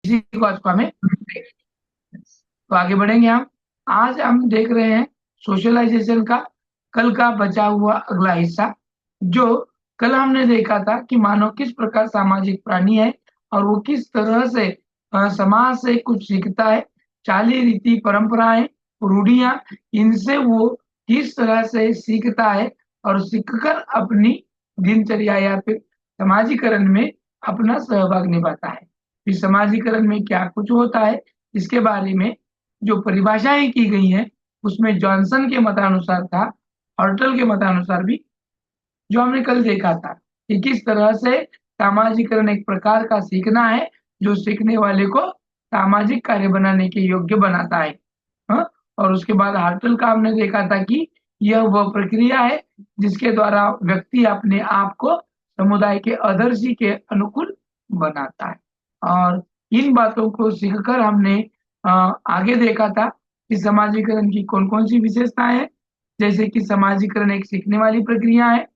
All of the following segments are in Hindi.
इसी को आज को हमें तो आगे बढ़ेंगे हम। आज हम देख रहे हैं सोशलाइजेशन का कल का बचा हुआ अगला हिस्सा। जो कल हमने देखा था कि मानव किस प्रकार सामाजिक प्राणी है और वो किस तरह से समाज से कुछ सीखता है। चाली रीति परंपराएं रूढ़ियां, इनसे वो किस तरह से सीखता है और सीखकर अपनी दिनचर्या या फिर समाजीकरण में अपना सहभाग निभाता है। फिर समाजीकरण में क्या कुछ होता है, इसके बारे में जो परिभाषाएं की गई हैं उसमें जॉनसन के मतानुसार था, हर्टल के मतानुसार भी, जो हमने कल देखा था कि किस तरह से सामाजिकरण एक प्रकार का सीखना है जो सीखने वाले को सामाजिक कार्य बनाने के योग्य बनाता है। हाँ? और उसके बाद हार्टल का हमने देखा था कि यह वह प्रक्रिया है जिसके द्वारा व्यक्ति अपने आप को समुदाय के आदर्शी के अनुकूल बनाता है। और इन बातों को सीखकर हमने आगे देखा था कि समाजीकरण की कौन कौन सी विशेषताएं हैं। जैसे कि समाजीकरण एक सीखने वाली प्रक्रिया है,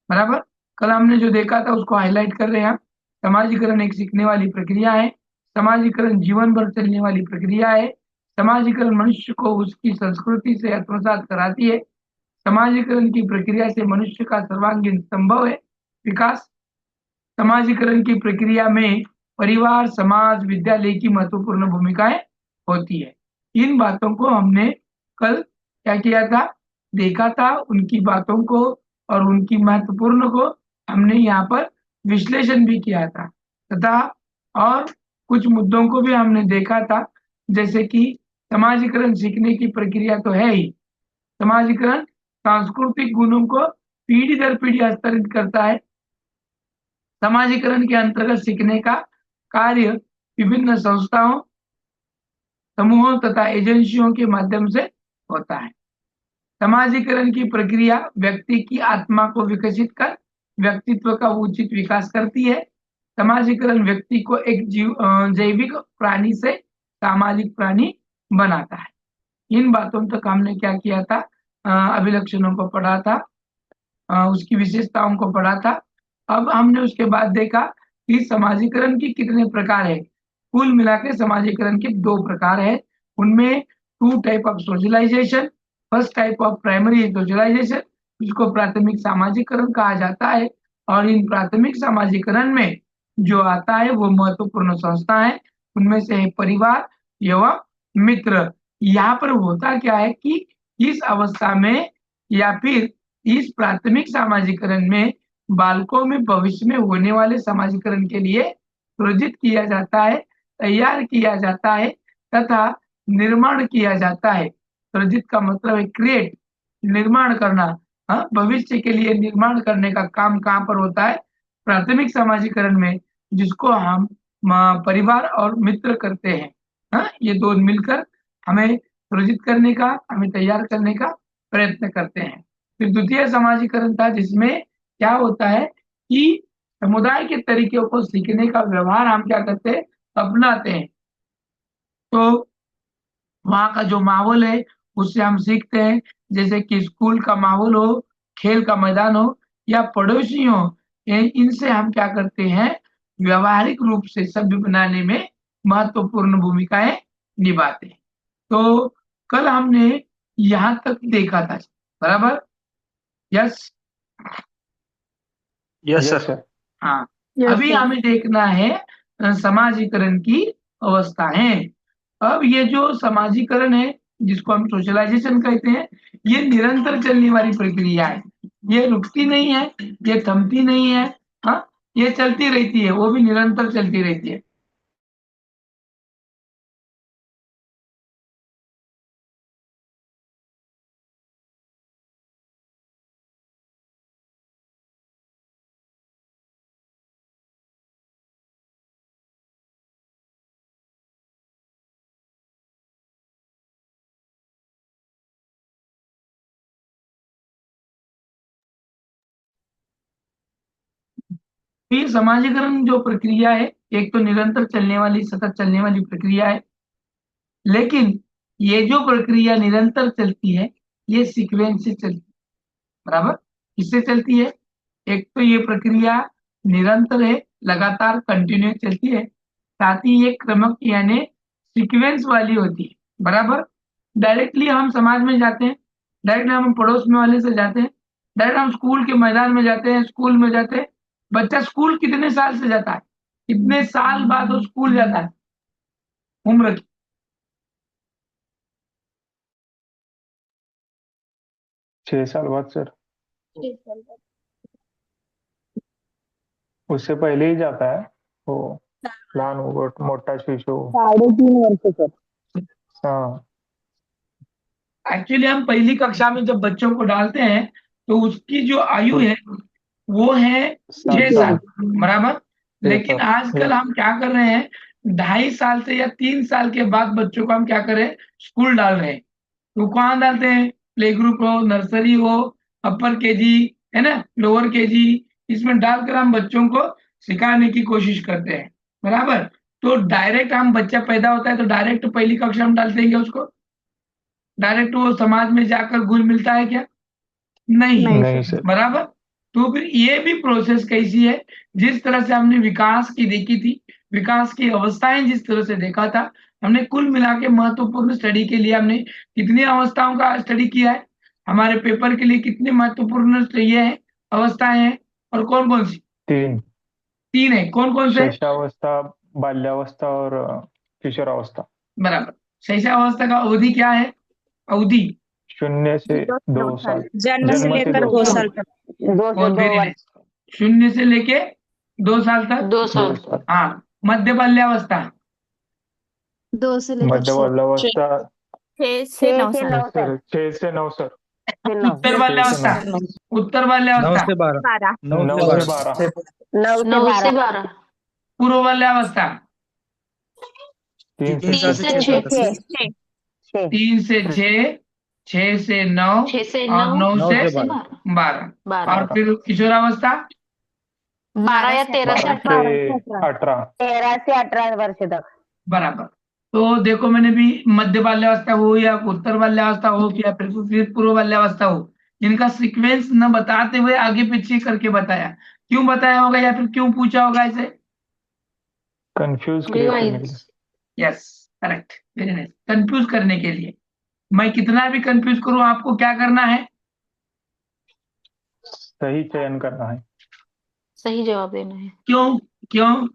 बराबर। कल हमने जो देखा था उसको हाईलाइट कर रहे हैं हम। समाजीकरण एक सीखने वाली प्रक्रिया है। समाजीकरण जीवन भर चलने वाली प्रक्रिया है। समाजीकरण मनुष्य को उसकी संस्कृति से आत्मसात कराती है। समाजीकरण की प्रक्रिया से मनुष्य का सर्वांगीण संभव है विकास। समाजीकरण की प्रक्रिया में परिवार, समाज, विद्यालय की महत्वपूर्ण भूमिकाएं होती है। इन बातों को हमने कल क्या किया था, देखा था। उनकी बातों को और उनकी महत्वपूर्ण को हमने यहाँ पर विश्लेषण भी किया था तथा और कुछ मुद्दों को भी हमने देखा था। जैसे कि समाजीकरण सीखने की प्रक्रिया तो है ही। समाजीकरण सांस्कृतिक गुणों को पीढ़ी दर पीढ़ी हस्तांतरित करता है। समाजीकरण के अंतर्गत सीखने का कार्य विभिन्न संस्थाओं, समूहों तथा एजेंसियों के माध्यम से होता है। समाजीकरण की प्रक्रिया व्यक्ति की आत्मा को विकसित कर व्यक्तित्व का उचित विकास करती है। समाजीकरण व्यक्ति को एक जैविक प्राणी से सामाजिक प्राणी बनाता है। इन बातों तक हमने क्या किया था, अभिलक्षणों को पढ़ा था, उसकी विशेषताओं को पढ़ा था। अब हमने उसके बाद देखा कि समाजीकरण की कितने प्रकार है। कुल मिला के समाजीकरण के दो प्रकार है। उनमें two type of socialization. First type of primary socialization, जिसको प्राथमिक सामाजिकरण कहा जाता है। और इन प्राथमिक सामाजिकरण में जो आता है वो महत्वपूर्ण संस्था है। उनमें से है परिवार एवं मित्र। यहाँ पर होता क्या है कि इस अवस्था में या फिर इस प्राथमिक सामाजिकरण में बालकों में भविष्य में होने वाले समाजीकरण के लिए प्रेरित किया जाता है, तैयार किया जाता है तथा निर्माण किया जाता है। प्रेरित का मतलब है क्रिएट, निर्माण करना। हाँ, भविष्य के लिए निर्माण करने का काम कहाँ पर होता है, प्राथमिक समाजीकरण में, जिसको हम परिवार और मित्र करते हैं। हाँ, ये दो मिलकर हमें प्रेरित करने का, हमें तैयार करने का प्रयत्न करते हैं। फिर द्वितीय समाजीकरण था जिसमें क्या होता है कि समुदाय के तरीकों को सीखने का व्यवहार हम क्या करते हैं, अपनाते हैं। तो वहाँ का जो माहौल है उससे हम सीखते हैं। जैसे कि स्कूल का माहौल हो, खेल का मैदान हो या पड़ोसी हो, इनसे हम क्या करते हैं, व्यवहारिक रूप से सभ्य बनाने में महत्वपूर्ण भूमिकाएं निभाते हैं। तो कल हमने यहाँ तक देखा था, बराबर। Yes. Yes yes sir. Sir. हाँ, यस अभी सर। हमें देखना है समाजीकरण की अवस्थाएं। अब ये जो समाजीकरण है जिसको हम सोशलाइजेशन कहते हैं, ये निरंतर चलने वाली प्रक्रिया है। ये रुकती नहीं है, ये थमती नहीं है। हाँ, ये चलती रहती है, वो भी निरंतर चलती रहती है। तो ये समाजीकरण जो प्रक्रिया है, एक तो निरंतर चलने वाली, सतत चलने वाली प्रक्रिया है। लेकिन ये जो प्रक्रिया निरंतर चलती है, ये सीक्वेंस से चलती है, बराबर। किससे चलती है, एक तो ये प्रक्रिया निरंतर है, लगातार कंटिन्यू चलती है। साथ ही ये क्रमक यानी सीक्वेंस वाली होती है, बराबर। डायरेक्टली हम समाज में जाते हैं, डायरेक्टली हम पड़ोस में वाले से जाते हैं, डायरेक्ट हम स्कूल के मैदान में जाते हैं, स्कूल में जाते हैं। बच्चा स्कूल कितने साल से जाता है, कितने साल बाद वो स्कूल जाता है, उम्र की? 6 साल बाद सर। उससे पहले ही जाता है वो, लहान मोठा शिशु। 3.5 वर्ष सर। हाँ। एक्चुअली हम पहली कक्षा में जब बच्चों को डालते हैं तो उसकी जो आयु तो है वो है 6 साल, 7 साल। बराबर। 6 साल। लेकिन आजकल यस। हम क्या कर रहे हैं, 2.5 साल से या 3 साल के बाद बच्चों को हम क्या कर रहे हैं, स्कूल डाल रहे हैं। तो कहाँ डालते हैं, प्ले ग्रुप हो, नर्सरी हो, अपर केजी, है ना, लोअर केजी, इसमें डालकर हम बच्चों को सिखाने की कोशिश करते हैं, बराबर। तो डायरेक्ट हम बच्चा पैदा होता है तो डायरेक्ट पहली कक्षा में डाल देंगे उसको, डायरेक्ट वो समाज में जाकर घुल मिलता है क्या? नहीं, नहीं नहीं सर। सर। बराबर। तो फिर ये भी प्रोसेस कैसी है, जिस तरह से हमने विकास की देखी थी, विकास की अवस्थाएं जिस तरह से देखा था, हमने कुल मिला के महत्वपूर्ण स्टडी के लिए हमने कितनी अवस्थाओं का स्टडी किया है, हमारे पेपर के लिए कितनी महत्वपूर्ण ये है, अवस्थाएं हैं, और कौन कौन सी? 3। 3 है, कौन कौन से? शैशवावस्था, बाल्यावस्था और किशोरावस्था। बराबर। शैशवावस्था का अवधि क्या है, अवधि? 0 से 2 साल। जन्म से जन्म से लेकर दो दो साल साल तक। 2 से बहुत 2 वेरी वर्ष नाइस। 0 से लेके 2 साल तक। 2 साल। 2 साल। हाँ। मध्य बाल्यावस्था? मध्य बाल्यावस्था। 6 से 9 सर तक। 6 से 9 सर। से 9। उत्तर 6 से 9। बाल्यावस्था? उत्तर नौ बाल्यावस्था? से बारह। 12। नौ से 9 से बारह। 12। 9 से 9 से 12। 12। पूर्व बाल्यावस्था? 3 से 3 साल 3 से से 6 साल 3 6। तक। से 6। 6। 3 से 6, 6 से 9, 6 से और 9, 9 9 से से 9 से 12। 12। 12, और 12। 12। फिर किशोरावस्था? 12 या 13 से 12 से 18। 18। 13 से 18 वर्ष तक। बराबर। तो देखो मैंने भी मध्य बाल्यावस्था हो या उत्तर बाल्यावस्था हो या फिर पूर्व बाल्यावस्था हो, इनका सीक्वेंस न बताते हुए आगे पीछे करके बताया। क्यों बताया होगा या फिर क्यों पूछा होगा ऐसे? कंफ्यूज क्रिएट करने के रिवाइज। लिए। Yes, correct, very nice, confuse करने के लिए। मैं कितना भी कंफ्यूज करूं, आपको क्या करना है? सही चयन करना है। सही जवाब देना है। क्यों? क्यों?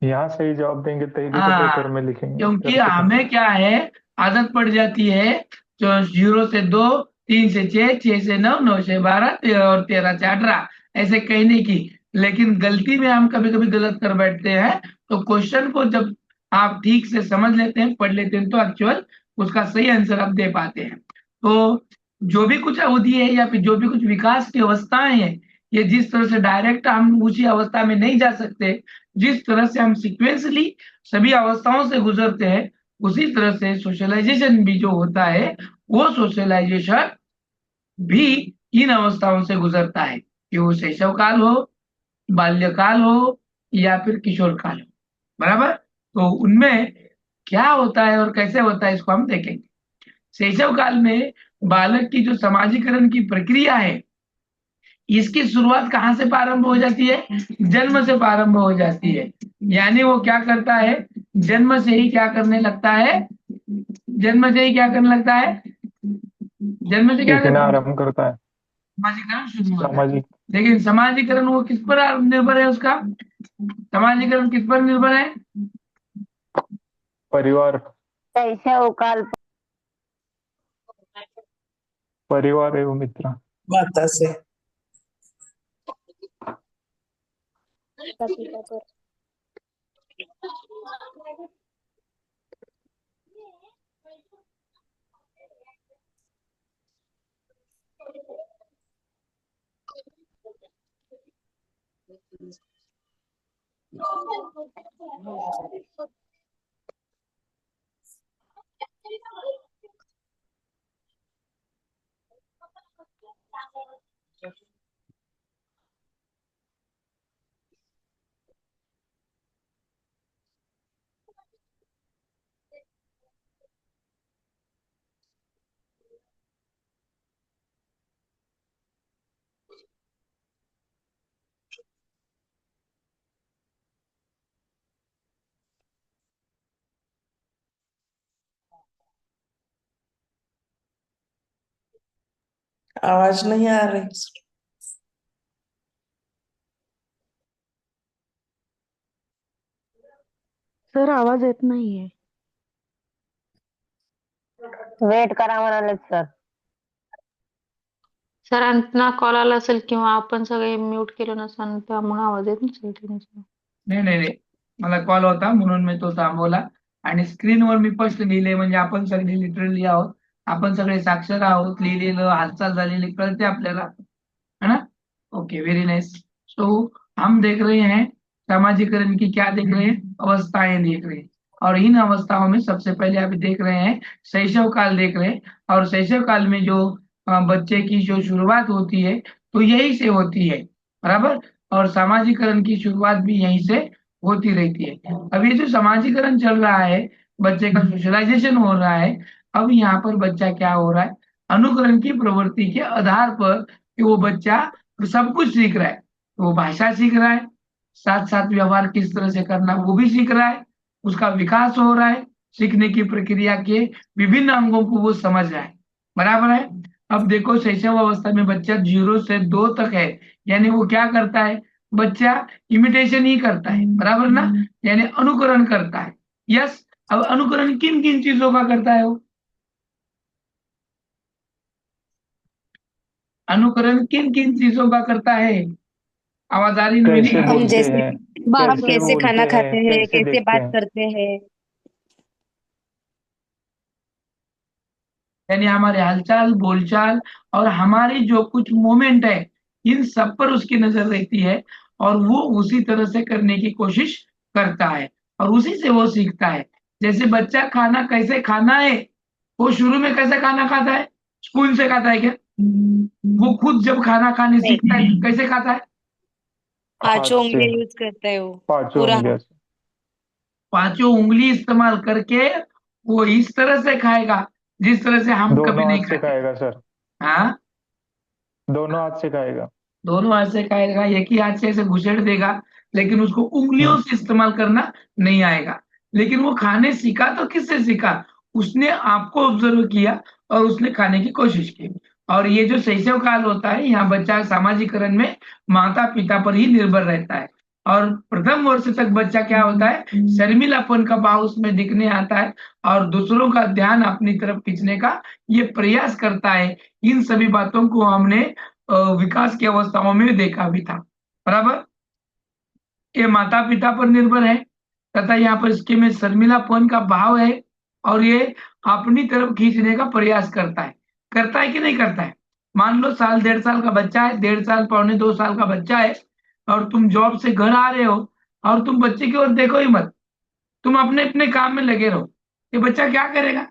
यहाँ सही जवाब देंगे तभी तो पेपर हाँ, में लिखेंगे क्योंकि करके तो। हमें क्या है, आदत पड़ जाती है, जो 0 से 2, 3 से 6, 6 से 9, 9 से 12, और 13 से 18 ऐसे कहने की। लेकिन गलती में हम कभी कभी गलत कर बैठते हैं। तो क्वेश्चन को जब आप ठीक से समझ लेते हैं, पढ़ लेते हैं, तो एक्चुअल उसका सही आंसर आप दे पाते हैं। तो जो भी कुछ अवधि है या फिर जो भी कुछ विकास की अवस्थाएं हैं, ये जिस तरह से डायरेक्ट हम उसी अवस्था में नहीं जा सकते, जिस तरह से हम सिक्वेंसली सभी अवस्थाओं से गुजरते हैं, उसी तरह से सोशलाइजेशन भी जो होता है, वो सोशलाइजेशन भी इन अवस्थाओं से गुजरता है, कि वो शैशव काल हो, बाल्यकाल हो, या फिर किशोर काल हो, बराबर। तो उनमें क्या होता है और कैसे होता है, इसको हम देखेंगे। शैशव काल में बालक की जो समाजीकरण की प्रक्रिया है, इसकी शुरुआत कहाँ से प्रारंभ हो जाती है? जन्म से प्रारंभ हो जाती है। यानी वो क्या करता है, जन्म से ही क्या करने लगता है, जन्म से ही क्या करने लगता है, जन्म से क्या सीखना करता है, आरंभ करता है। समाजीकरण शुरू होता है। सामाजिक। लेकिन समाजीकरण वो किस पर निर्भर है, उसका समाजीकरण किस पर निर्भर है? परिवार। शैशव काल। परिवार एवं मित्र। माता से। आवाज नहीं आ रही। सर आवाज येत नाहीये. वेट करा म्हणाले सर. सरांना कॉल आला असेल किंवा आपण सगळे म्यूट केलं नसेल त्यामुळे आवाज येत नसेल त्यांचा. नाही नाही नाही, मला कॉल होता म्हणून मी तो थांबवला. आणि स्क्रीनवर मी स्पष्ट लिहिले, म्हणजे आपण सगळे लिटरली आहोत, आपण सगळे साक्षर आहोत, लिहिलेलं हालचाल झालेली कळते आपल्याला, है ना? Okay, very nice. सो हम देख रहे हैं सामाजिकरण की, क्या देख रहे हैं, अवस्थाएं देख रहे हैं। और इन अवस्थाओं में सबसे पहले आप देख रहे हैं शैशव काल देख रहे हैं। और शैशव काल में जो बच्चे की जो शुरुआत होती है तो यही से होती है, बराबर। और सामाजिकरण की शुरुआत भी यहीं से होती रहती है। अब ये जो सामाजिकरण चल रहा है, बच्चे का सोशलाइजेशन हो रहा है, अब यहाँ पर बच्चा क्या हो रहा है, अनुकरण की प्रवृत्ति के आधार पर कि वो बच्चा सब कुछ सीख रहा है। वो भाषा सीख रहा है, साथ साथ व्यवहार किस तरह से करना वो भी सीख रहा है, उसका विकास हो रहा है, सीखने की प्रक्रिया के विभिन्न अंगों को वो समझ रहा है, बराबर है। अब देखो शैशव अवस्था में बच्चा 0 से 2 तक है, यानी वो क्या करता है, बच्चा इमिटेशन ही करता है, बराबर ना, यानी अनुकरण करता है। यस, अब अनुकरण किन किन चीजों का करता है वो, अनुकरण किन किन चीजों का करता है, आवाज आ रही मेरी? कैसे हम बोलते जैसे हैं, हम कैसे कैसे खाना बोलते खाते हैं, हैं, कैसे कैसे देखते बात हैं। करते हैं। यानी हमारे हालचाल, बोलचाल और हमारी जो कुछ मोमेंट है, इन सब पर उसकी नजर रहती है और वो उसी तरह से करने की कोशिश करता है और उसी से वो सीखता है। जैसे बच्चा खाना कैसे खाना है, वो शुरू में कैसे खाना खाता है, स्पून से खाता है क्या? वो खुद जब खाना खाने नहीं, सीखता है तो कैसे खाता है? पांचों हाथ से, उंगली यूज करता है वो। पांचों पूरा उंगलियों से। पांचों उंगली इस्तेमाल करके वो इस तरह से खाएगा जिस तरह से हम कभी दोनों नहीं हाथ से खाते। खाएगा सर, हाँ, दोनों हाथ से खाएगा। दोनों हाथ से खाएगा, एक ही हाथ से ऐसे घुसेड़ देगा, लेकिन उसको उंगलियों से इस्तेमाल करना नहीं आएगा। लेकिन वो खाने सीखा तो किससे सीखा, उसने आपको ऑब्जर्व किया और उसने खाने की कोशिश की। और ये जो शैशव काल होता है, यहाँ बच्चा सामाजिकरण में माता पिता पर ही निर्भर रहता है। और प्रथम वर्ष तक बच्चा क्या होता है, शर्मिलापन का भाव उसमें दिखने आता है और दूसरों का ध्यान अपनी तरफ खींचने का ये प्रयास करता है। इन सभी बातों को हमने विकास की अवस्थाओं में देखा भी था, बराबर। ये माता पिता पर निर्भर है तथा यहाँ पर इसके में शर्मिलापन का भाव है और ये अपनी तरफ खींचने का प्रयास करता है कि नहीं करता है। मान लो साल 1.5 साल का बच्चा है, 1.5 साल पौने 2 साल का बच्चा है, और तुम जॉब से घर आ रहे हो और तुम बच्चे की ओर देखो ही मत, तुम अपने अपने काम में लगे रहो, ये बच्चा क्या करेगा,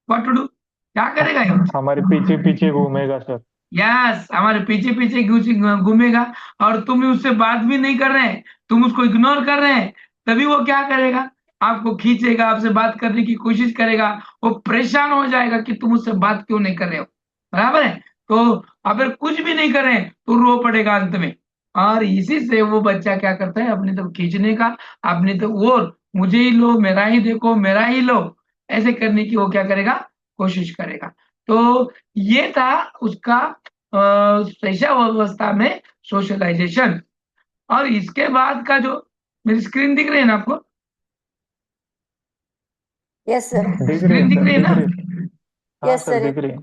व्हाट टू डू, क्या करेगा ये बच्चा? हमारे पीछे पीछे घूमेगा सर। यस, हमारे पीछे पीछे घूमेगा और तुम उससे बात भी नहीं कर रहे हैं, तुम उसको इग्नोर कर रहे हैं, तभी वो क्या करेगा, आपको खींचेगा, आपसे बात करने की कोशिश करेगा, वो परेशान हो जाएगा कि तुम उससे बात क्यों नहीं कर रहे हो, बराबर है। तो अगर कुछ भी नहीं कर रहे हैं तो रो पड़ेगा अंत में, और इसी से वो बच्चा क्या करता है, अपनी तरफ खींचने का, अपनी तरफ और मुझे ही लो, मेरा ही देखो, मेरा ही लो, ऐसे करने की वो क्या करेगा, कोशिश करेगा। तो ये था उसका शैशव अवस्था में सोशलाइजेशन। और इसके बाद का जो, मेरी स्क्रीन दिख रही है ना आपको, यस सर। दिख रही है स्क्रीन दिख सर, रही है दिख ना? रही है। हाँ यस सर, सर। दिख रही है।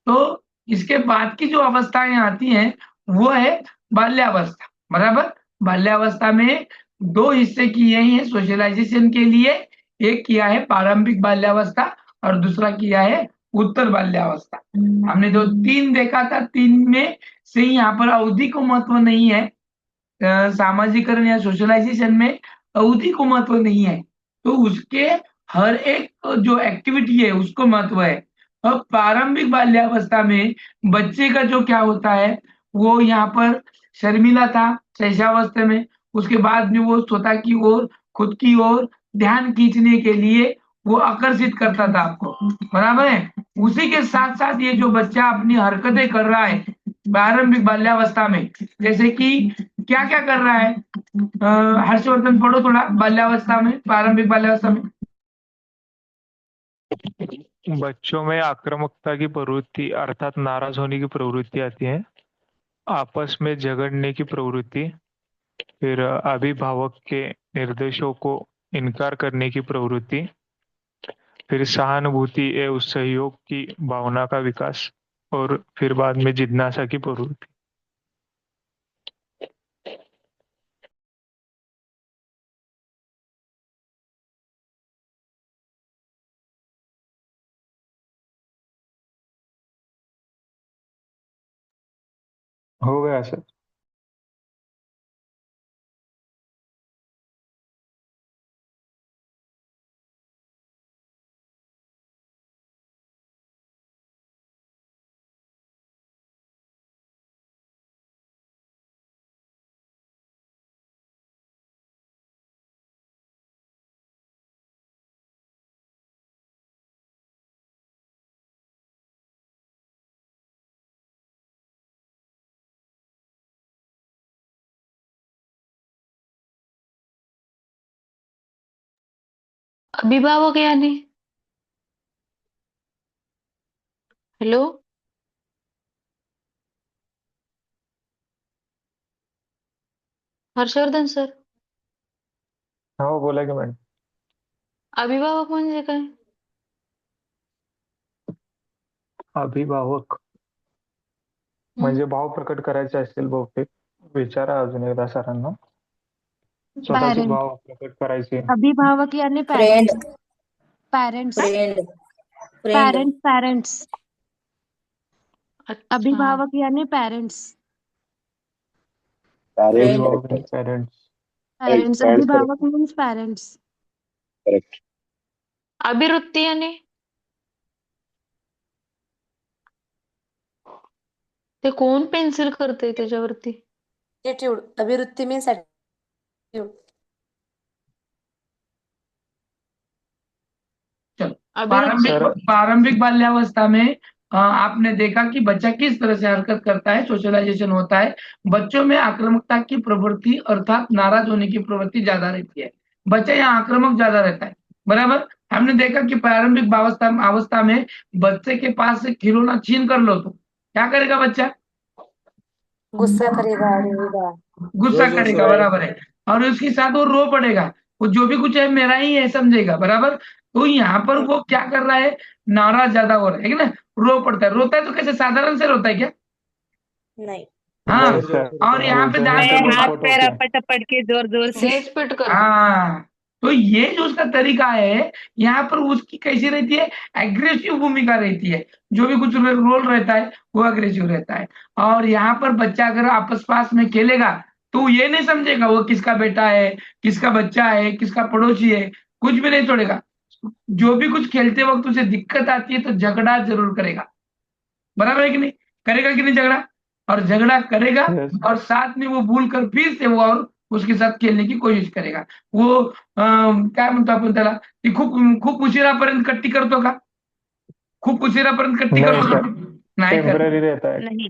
तो इसके बाद की जो अवस्थाएं आती हैं वो है बाल्यावस्था, बराबर। बाल्यावस्था में दो हिस्से किए हैं सोशलाइजेशन के लिए, एक किया है प्रारंभिक बाल्यावस्था और दूसरा किया है उत्तर बाल्यावस्था। हमने जो 3 देखा था, 3 में से यहाँ पर अवधि को महत्व नहीं है, सामाजिकरण या सोशलाइजेशन में अवधि को महत्व नहीं है, तो उसके हर एक जो एक्टिविटी है उसको महत्व है। अब प्रारंभिक बाल्यावस्था में बच्चे का जो क्या होता है, वो यहाँ पर शर्मिला था शैशवावस्था में, उसके बाद में वो स्वतः की ओर, खुद की ओर ध्यान खींचने के लिए वो आकर्षित करता था आपको, बराबर है। उसी के साथ साथ ये जो बच्चा अपनी हरकतें कर रहा है प्रारंभिक बाल्यावस्था में, जैसे कि क्या क्या कर रहा है, हर्षवर्धन पढ़ो थोड़ा, बाल्यावस्था में, प्रारंभिक बाल्यावस्था में। बच्चों में आक्रामकता की प्रवृत्ति अर्थात नाराज होने की प्रवृत्ति आती है, आपस में झगड़ने की प्रवृत्ति, फिर अभिभावक के निर्देशों को इनकार करने की प्रवृत्ति, फिर सहानुभूति एवं सहयोग की भावना का विकास, और फिर बाद में जिज्ञासा की प्रवृत्ति। हो गया सर। अभिभावक यानी, हेलो, हर्षवर्धन सर, हाँ वो बोला कि मैडम, अभिभावक म्हणजे काय? अभिभावक म्हणजे भाव प्रकट करायचे असतील बहुतेक, विचारा अजून एकदा सरांना, स्वतःचे पॅरेंट. भाव प्रकट करायचे. अभिभावक यानी friend parents. Parents. Friend friend parents. Parents. अच्छा, अभिभावक यानी पॅरेंट्स. फ्रेंड अभिभावक आणि पेरेंट्स. पॅरेंट्स. अभिभावक मीन्स पॅरेंट्स. अभिवृत्ती यानी, ते कोण पेन्सिल करते त्याच्यावरती? ॲटिट्यूड अभिवृत्ती मीन्स ॲटिट्यूड चलो, अभिवृत्ती सर प्रारंभिक बाल्यावस्था में आपने देखा कि बच्चा किस तरह से हरकत करता है, सोशलाइजेशन होता है। बच्चों में आक्रामकता की प्रवृत्ति अर्थात नाराज होने की प्रवृत्ति ज्यादा रहती है। बच्चा यहाँ आक्रामक ज्यादा रहता है, बराबर। हमने देखा कि प्रारंभिक अवस्था में बच्चे के पास से खिलौना छीन कर लो तो क्या करेगा बच्चा? गुस्सा करेगा, रोएगा, गुस्सा करेगा, बराबर है। और उसके साथ वो रो पड़ेगा, वो जो भी कुछ है मेरा ही है समझेगा, बराबर। तो यहाँ पर वो क्या कर रहा है? नाराज ज्यादा हो रहा है ना, रो पड़ता है। रोता है तो कैसे, साधारण से रोता है क्या? नहीं हाँ। नहीं सर, और यहाँ पे बोलते ध्यान हैं तो देखो, विस्फोट होते हैं. अपट के जोर जोर से हेच पीट कर, हाँ, तो ये जो उसका तरीका है, यहाँ पर उसकी कैसी रहती है? एग्रेसिव भूमिका रहती है। जो भी कुछ रोल रहता है वो एग्रेसिव रहता है। और यहाँ पर बच्चा अगर आपस पास में खेलेगा तो ये नहीं समझेगा वो किसका बेटा है, किसका बच्चा है, किसका पड़ोसी है, कुछ भी नहीं छोड़ेगा। जो भी कुछ खेलते वक्त उसे दिक्कत आती है तो झगड़ा जरूर करेगा, बराबर है कि नहीं? करेगा कि नहीं झगड़ा? और झगड़ा करेगा Yes. और साथ में वो भूल कर फिर से वो और उसके साथ खेलने की कोशिश करेगा। वो काय म्हणतो आपण त्याला, की खूप खूप उशिरापर्यंत कट्टी करतो का? खूप उशिरापर्यंत कट्टी नहीं करतो सर, का? नाही करत. टेम्पररी रहता है. नहीं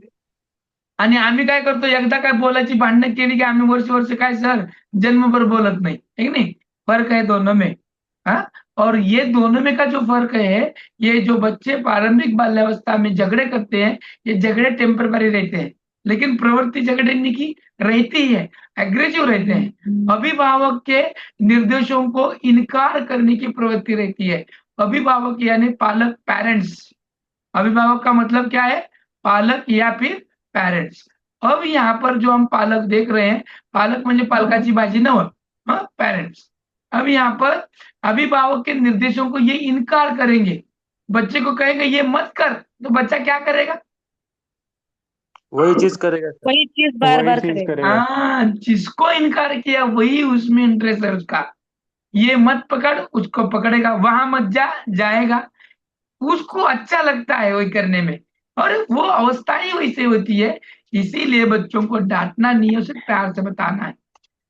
आणि आम्ही काय करतो, एकदा काय बोलायची भांडणं केली की आम्ही वर्ष वर्ष काय सर जन्मभर बोलत नाही, है की नहीं? फर्क है दोनों में। हाँ, और ये दोनों में का जो फर्क है, ये जो बच्चे प्रारंभिक बाल्यावस्था में झगड़े करते हैं, ये झगड़े टेम्पररी रहते हैं, लेकिन प्रवृत्ति झगड़ने की रहती है, एग्रेसिव रहते हैं। अभिभावक के निर्देशों को इनकार करने की प्रवृत्ति रहती है। अभिभावक यानी पालक, पेरेंट्स। अभिभावक का मतलब क्या है? पालक या फिर पेरेंट्स। अब यहाँ पर जो हम पालक देख रहे हैं, पालक म्हणजे पालकाची भाजी नव्हे, हाँ, पेरेंट्स। अब यहाँ पर अभिभावक के निर्देशों को ये इनकार करेंगे, बच्चे को कहेंगे ये मत कर, तो बच्चा क्या करेगा? वही चीज करेगा सर. वही चीज बार वही बार चीज करेगा करेगा. हाँ, जिसको इनकार किया वही उसमें इंटरेस्ट है उसका। ये मत पकड़, उसको पकड़ेगा, वहां मत जा, जाएगा। उसको अच्छा लगता है वही करने में, और वो अवस्था ही वैसे होती है। इसीलिए बच्चों को डांटना नहीं है, उसे प्यार से बताना है।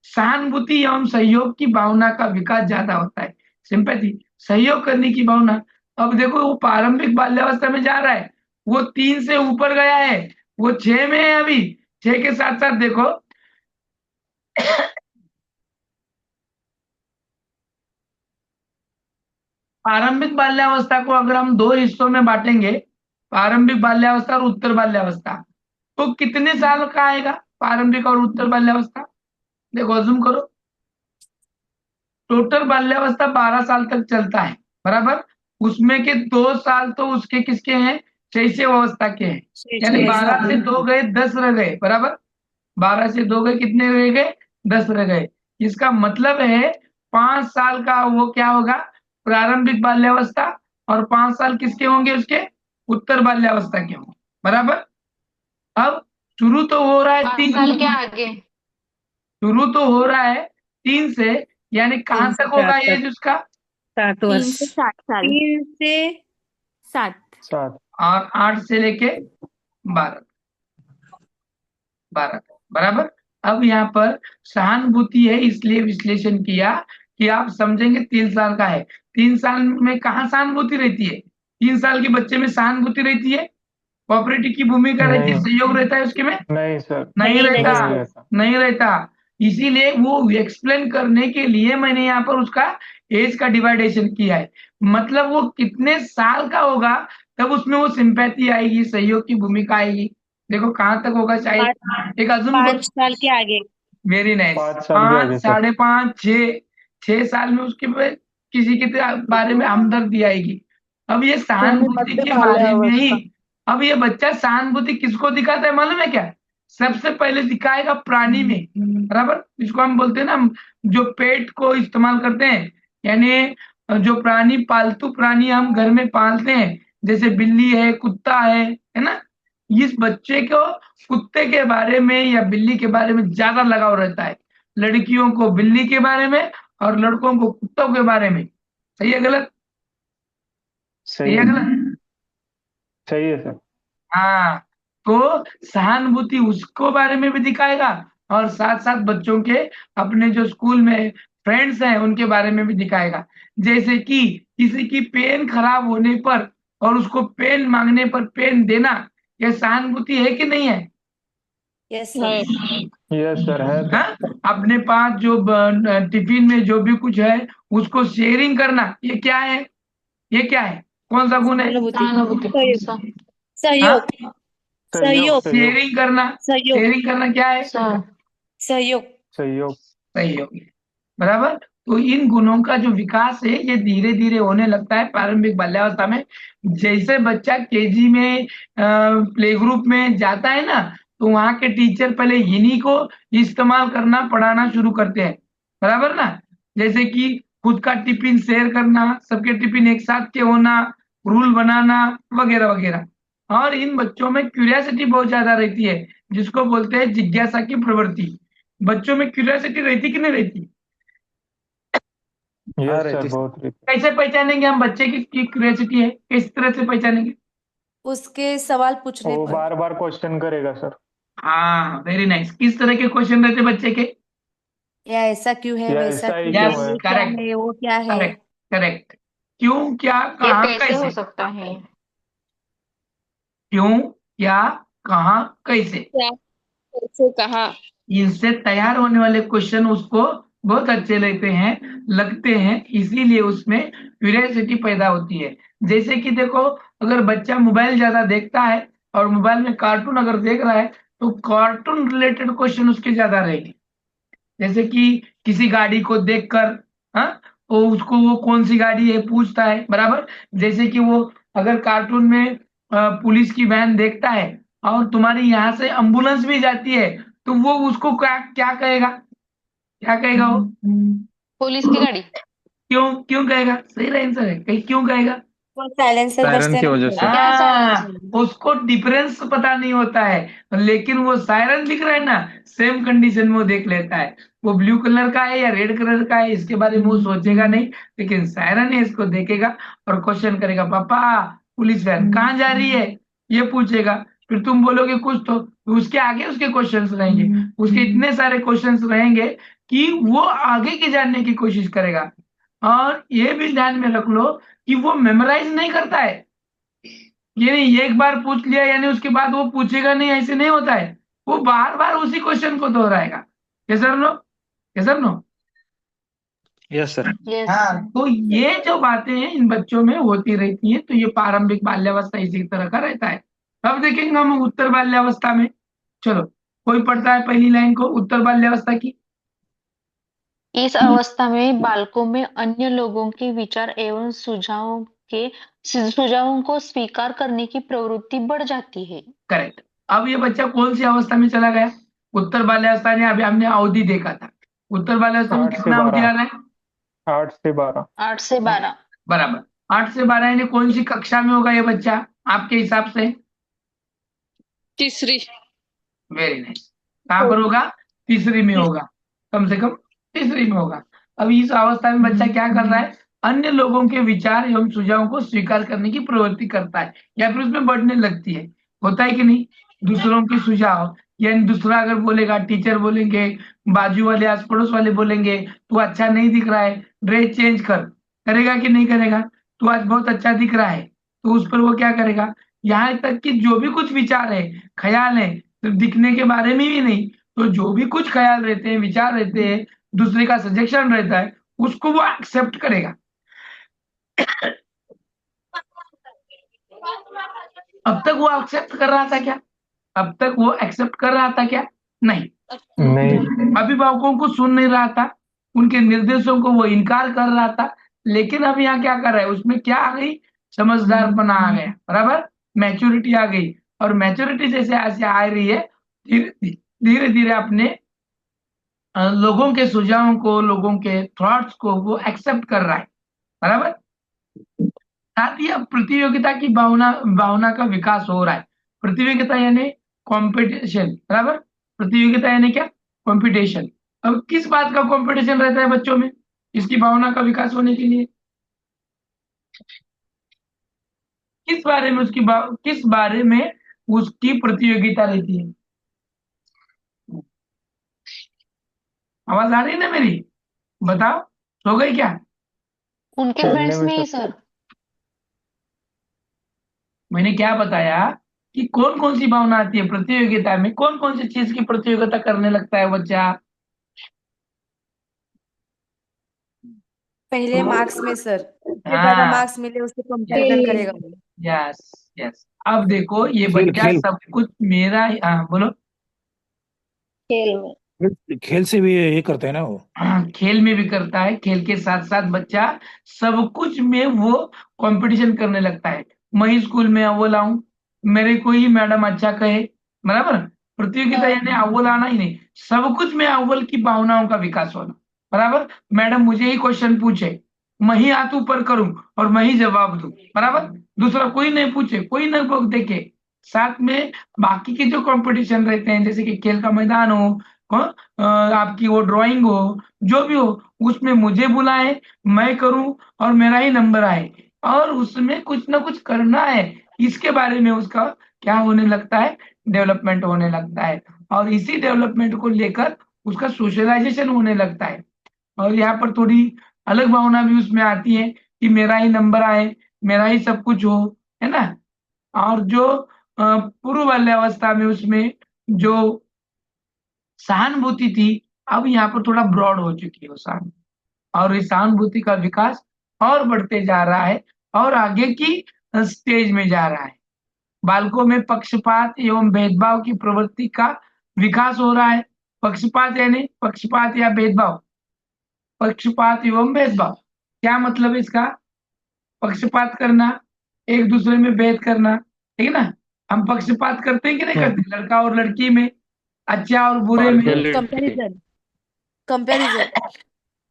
सहानुभूति एवं सहयोग की भावना का विकास ज्यादा होता है। सिंपैथी, सहयोग करने की भावना। अब देखो वो प्रारंभिक बाल्यावस्था में जा रहा है, वो 3 से ऊपर गया है, वो 6 में है अभी। 6 के साथ साथ देखो प्रारंभिक बाल्यावस्था को अगर हम दो हिस्सों में बांटेंगे, प्रारंभिक बाल्यावस्था और उत्तर बाल्यावस्था, तो कितने साल का आएगा प्रारंभिक और उत्तर बाल्यावस्था? देखो अज्यूम करो, टोटल बाल्यावस्था 12 साल तक चलता है, बराबर। उसमें के 2 साल तो उसके किसके हैं? शैशव अवस्था के हैं, यानी 12 से 2 गए 10 रह गए, बराबर। 12 से 2 गए, कितने रह गए? 10 रह गए। इसका मतलब है 5 साल का वो क्या होगा? प्रारंभिक बाल्यावस्था, और 5 साल किसके होंगे? उसके उत्तर बाल्यावस्था के होंगे, बराबर। अब शुरू तो हो रहा है 5 साल के 3, आगे। शुरू तो हो रहा है 3 से, यानी कहाँ 3 से तक होगा 7 एज तक, उसका? 7 3 वर्ष। से 7 साल। 3 से 7। 7। और 8 से लेके 12, 12 बराबर। अब यहाँ पर सहानुभूति है, इसलिए विश्लेषण किया कि आप समझेंगे 3 साल का है। 3 साल में कहाँ सहानुभूति रहती है? 3 साल के बच्चे में सहानुभूति रहती है, कोऑपरेटिव की भूमिका रहती है, नहीं सहयोग रहता है उसके में? नहीं सर, नहीं रहता, नहीं रहता। नहीं रहता। इसीलिए वो एक्सप्लेन करने के लिए मैंने यहाँ पर उसका एज का डिवाइडेशन किया है। मतलब वो कितने साल का होगा तब उसमें वो सिंपैथी आएगी, सहयोग की भूमिका आएगी। देखो कहाँ तक होगा शायद, एक अजूम 5 साल के आगे। Very nice. 5 साल के 5, आगे सर। 5.5, 6, 6 साल में उसके किसी के बारे में हमदर्दी आएगी। अब ये सहानुभूति के बारे में ही, अब ये बच्चा सहानुभूति किसको दिखाता है मालूम है क्या? सबसे पहले दिखाएगा प्राणी में, बराबर। इसको हम बोलते हैं ना, हम जो पेट को इस्तेमाल करते हैं, यानी जो प्राणी, पालतू प्राणी हम घर में पालते हैं, जैसे बिल्ली है, कुत्ता है ना। इस बच्चे को कुत्ते के बारे में या बिल्ली के बारे में ज्यादा लगाव रहता है, लड़कियों को बिल्ली के बारे में और लड़कों को कुत्तों के बारे में। सही है गलत? सही सही है है, गलत? सही है सर। हाँ, तो सहानुभूति उसको बारे में भी दिखाएगा, और साथ साथ बच्चों के अपने जो स्कूल में फ्रेंड्स हैं उनके बारे में भी दिखाएगा। जैसे कि किसी की पेन खराब होने पर और उसको पेन मांगने पर पेन देना, यह सहानुभूति है कि नहीं है? यस है। सर। यस सर, है सर। हाँ? अपने पास जो टिफिन में जो भी कुछ है उसको शेयरिंग करना, ये क्या है? ये क्या है? कौन सा गुण है? सहानुभूति। सहानुभूति। हाँ, सहयोग। सहयोग, सहयोग। सहयोग, शेयरिंग करना। सहयोग। शेयरिंग करना क्या है? सहयोग। सहयोग। सहयोग, बराबर। तो इन गुणों का जो विकास है ये धीरे धीरे होने लगता है प्रारंभिक बाल्यावस्था में। जैसे बच्चा केजी में प्ले ग्रुप में जाता है ना, तो वहाँ के टीचर पहले इन्हीं को इस्तेमाल करना, पढ़ाना शुरू करते हैं, बराबर ना। जैसे कि खुद का टिफिन शेयर करना, सबके टिफिन एक साथ के होना, रूल बनाना, वगैरह वगैरह। और इन बच्चों में क्यूरियोसिटी बहुत ज्यादा रहती है, जिसको बोलते हैं जिज्ञासा की प्रवृत्ति। बच्चों में क्यूरियोसिटी रहती कि नहीं रहती? यस सर, बहुत रहती। कैसे पहचानेंगे हम बच्चे की क्यूरियोसिटी है? किस तरह से पहचानेंगे? उसके सवाल पूछने वो पर। बार बार क्वेश्चन करेगा सर। हाँ, वेरी नाइस। किस तरह के क्वेश्चन रहते बच्चे के? या ऐसा क्यों है, या वैसा ऐसा ही क्यों है, क्यों यस, है? ये क्या करेक्ट, है, वो क्या है। Correct, correct. क्यों, क्या, ये कहाँ, कैसे हो कैसे? सकता है? क्यों, क्या, कहाँ, कैसे? क्या, कैसे, कहा। इनसे तैयार होने वाले क्वेश्चन उसको बहुत अच्छे लगते हैं, इसीलिए उसमें क्यूरियोसिटी पैदा होती है। जैसे कि देखो, अगर बच्चा मोबाइल ज्यादा देखता है और मोबाइल में कार्टून अगर देख रहा है, तो कार्टून रिलेटेड क्वेश्चन उसके ज्यादा रहेंगे। जैसे कि किसी गाड़ी को देखकर, हाँ, वो उसको वो कौन सी गाड़ी है पूछता है, बराबर। जैसे कि वो अगर कार्टून में पुलिस की वैन देखता है और तुम्हारी यहाँ से एम्बुलेंस भी जाती है, तो वो उसको क्या क्या कहेगा? क्या कहेगा वो? पुलिस की गाड़ी। क्यों, क्यों कहेगा? सही आंसर है, कहीं क्यों कहेगा? वो साइलेंसर सायरन बजते की ना। वजह से। क्या हाँ, साइलेंस? उसको डिफरेंस पता नहीं होता है, लेकिन वो सायरन दिख रहा है ना, सेम कंडीशन में वो देख लेता है। वो ब्लू कलर का है या रेड कलर का है इसके बारे में वो सोचेगा नहीं, लेकिन सायरन है इसको देखेगा और क्वेश्चन करेगा, पापा पुलिस वैन कहाँ जा रही है, ये पूछेगा। फिर तुम बोलोगे कुछ, तो उसके आगे उसके क्वेश्चंस रहेंगे, उसके इतने सारे क्वेश्चंस रहेंगे कि वो आगे की जानने की कोशिश करेगा। और ये भी ध्यान में रख लो कि वो मेमोराइज नहीं करता है, ये नहीं एक बार पूछ लिया यानी उसके बाद वो पूछेगा नहीं, ऐसे नहीं होता है। वो बार बार उसी क्वेश्चन को दोहराएगा। Yes sir no? Yes sir no? Yes sir. Yes. हाँ, तो ये जो बातें हैं इन बच्चों में होती रहती हैं, तो ये प्रारंभिक बाल्यावस्था इसी तरह का रहता है। अब देखेंगे हम उत्तर बाल्यावस्था में। चलो, कोई पढ़ता है पहली लाइन को उत्तर बाल्यावस्था की। इस अवस्था में बालकों में अन्य लोगों के विचार एवं सुझावों को स्वीकार करने की प्रवृत्ति बढ़ जाती है। करेक्ट। अब ये बच्चा कौन सी अवस्था में चला गया? उत्तर बाल्यावस्था ने अभी हमने अवधि देखा था। उत्तर बाल्यावस्था में 8 से कितना अवधि आ 12। रहा है? 8 से 12। 8 से 12। बराबर। 8 से 12 यानी कौन सी कक्षा में होगा ये बच्चा आपके हिसाब से? तीसरी। Very nice. कहाँ पर होगा? तीसरी में होगा, कम से कम तीसरी में होगा। अब इस अवस्था में बच्चा क्या कर रहा है? अन्य लोगों के विचार एवं सुझावों को स्वीकार करने की प्रवृत्ति करता है, या फिर उसमें बढ़ने लगती है। होता है कि नहीं? दूसरों के सुझाव, यानी दूसरा अगर बोलेगा, टीचर बोलेंगे, बाजू वाले आस पड़ोस वाले बोलेंगे तू अच्छा नहीं दिख रहा है, ड्रेस चेंज कर, करेगा कि नहीं करेगा? तू आज बहुत अच्छा दिख रहा है, तो उस पर वो क्या करेगा? यहाँ तक कि जो भी कुछ विचार है, ख्याल है, सिर्फ दिखने के बारे में ही नहीं, तो जो भी कुछ ख्याल रहते हैं, विचार रहते हैं, दूसरे का सजेशन रहता है, उसको वो एक्सेप्ट करेगा। अब तक वो एक्सेप्ट कर रहा था क्या? अब तक वो एक्सेप्ट कर रहा था क्या? नहीं। नहीं। अभिभावकों को सुन नहीं रहा था, उनके निर्देशों को वो इनकार कर रहा था। लेकिन अब यहाँ क्या कर रहा है? उसमें क्या आ गई? समझदारपना आ गया, बराबर, मैच्योरिटी आ गई। और मैच्योरिटी जैसे ऐसे आ रही है, धीरे धीरे धीरे अपने लोगों के सुझावों को, लोगों के थॉट्स को वो एक्सेप्ट कर रहा है, बराबर। साथ ही अब प्रतियोगिता की भावना भावना का विकास हो रहा है। प्रतियोगिता यानी कंपटीशन, बराबर। प्रतियोगिता यानी क्या? कंपटीशन। अब किस बात का कंपटीशन रहता है बच्चों में इसकी भावना का विकास होने के लिए? किस बारे में किस बारे में उसकी प्रतियोगिता रहती है? आवाज आ रही है ना मेरी? बताओ, सो गई क्या? उनके खेलने फ्रेंड्स में में ही सर। सर। मैंने क्या बताया कि कौन कौन सी भावना आती है प्रतियोगिता में? कौन कौन सी चीज की प्रतियोगिता करने लगता है बच्चा? पहले मार्क्स में सर, जिससे ज्यादा हाँ, मार्क्स मिले उससे कंपैरिजन करेगा वो। Yes yes. अब देखो ये खेल बच्चा खेल सब कुछ मेरा हाँ बोलो। खेल में। खेल से भी ये करते हैं ना वो। हाँ, खेल में भी करता है, खेल के साथ साथ बच्चा सब कुछ में वो कंपटीशन करने लगता है। मैं ही स्कूल में अव्वल आऊं, मेरे को ही मैडम अच्छा कहे, बराबर। प्रतियोगिता यानी अव्वल आना ही नहीं, सब कुछ में अव्वल की भावनाओं का विकास होना, बराबर। मैडम मुझे ही क्वेश्चन पूछे, मैं ही हाथ ऊपर करूं और मैं ही जवाब दूं, बराबर। दूसरा कोई नहीं पूछे, कोई नहीं देखे। साथ में बाकी के जो कंपटीशन रहते हैं, जैसे कि खेल का मैदान हो, आपकी वो ड्राइंग हो, जो भी हो, उसमें मुझे बुलाए, मैं करूं और मेरा ही नंबर आए, और उसमें कुछ ना कुछ करना है, इसके बारे में उसका क्या होने लगता है? डेवलपमेंट होने लगता है। और इसी डेवलपमेंट को लेकर उसका सोशलाइजेशन होने लगता है। और यहाँ पर थोड़ी अलग भावना भी उसमें आती है कि मेरा ही नंबर आए, मेरा ही सब कुछ हो, है ना। और जो पूर्व बाल्यावस्था में उसमें जो सहानुभूति थी, अब यहाँ पर थोड़ा ब्रॉड हो चुकी है वो सहानुभूति, और इस सहानुभूति का विकास और बढ़ते जा रहा है, और आगे की स्टेज में जा रहा है। बालकों में पक्षपात एवं भेदभाव की प्रवृत्ति का विकास हो रहा है। पक्षपात यानी पक्षपात या भेदभाव, पक्षपात एवं भेदभाव क्या मतलब है इसका? पक्षपात करना, एक दूसरे में भेद करना, ठीक है ना। हम पक्षपात करते हैं कि नहीं करते, लड़का और लड़की में, अच्छा और बुरे में, पार्शियलिटी। कंपैरिजन। कंपैरिजन।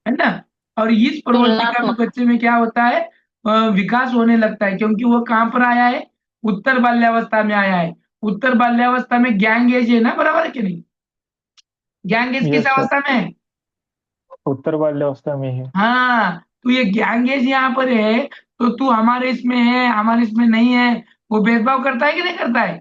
है ना। और इस प्रवृत्ति का भी तुलनात्मक। बच्चे में क्या होता है? विकास होने लगता है, क्योंकि वो कहाँ पर आया है? उत्तर बाल्यावस्था में आया है। उत्तर बाल्यावस्था में गैंग एज है ना, बराबर है कि नहीं? गैंग एज किस यस सर। अवस्था में है? उत्तर बाल्यावस्था में ही। हाँ, तो ये गैंग एज यहाँ पर है, तो तू हमारे इसमें है, हमारे इसमें नहीं है, वो भेदभाव करता है कि नहीं करता है?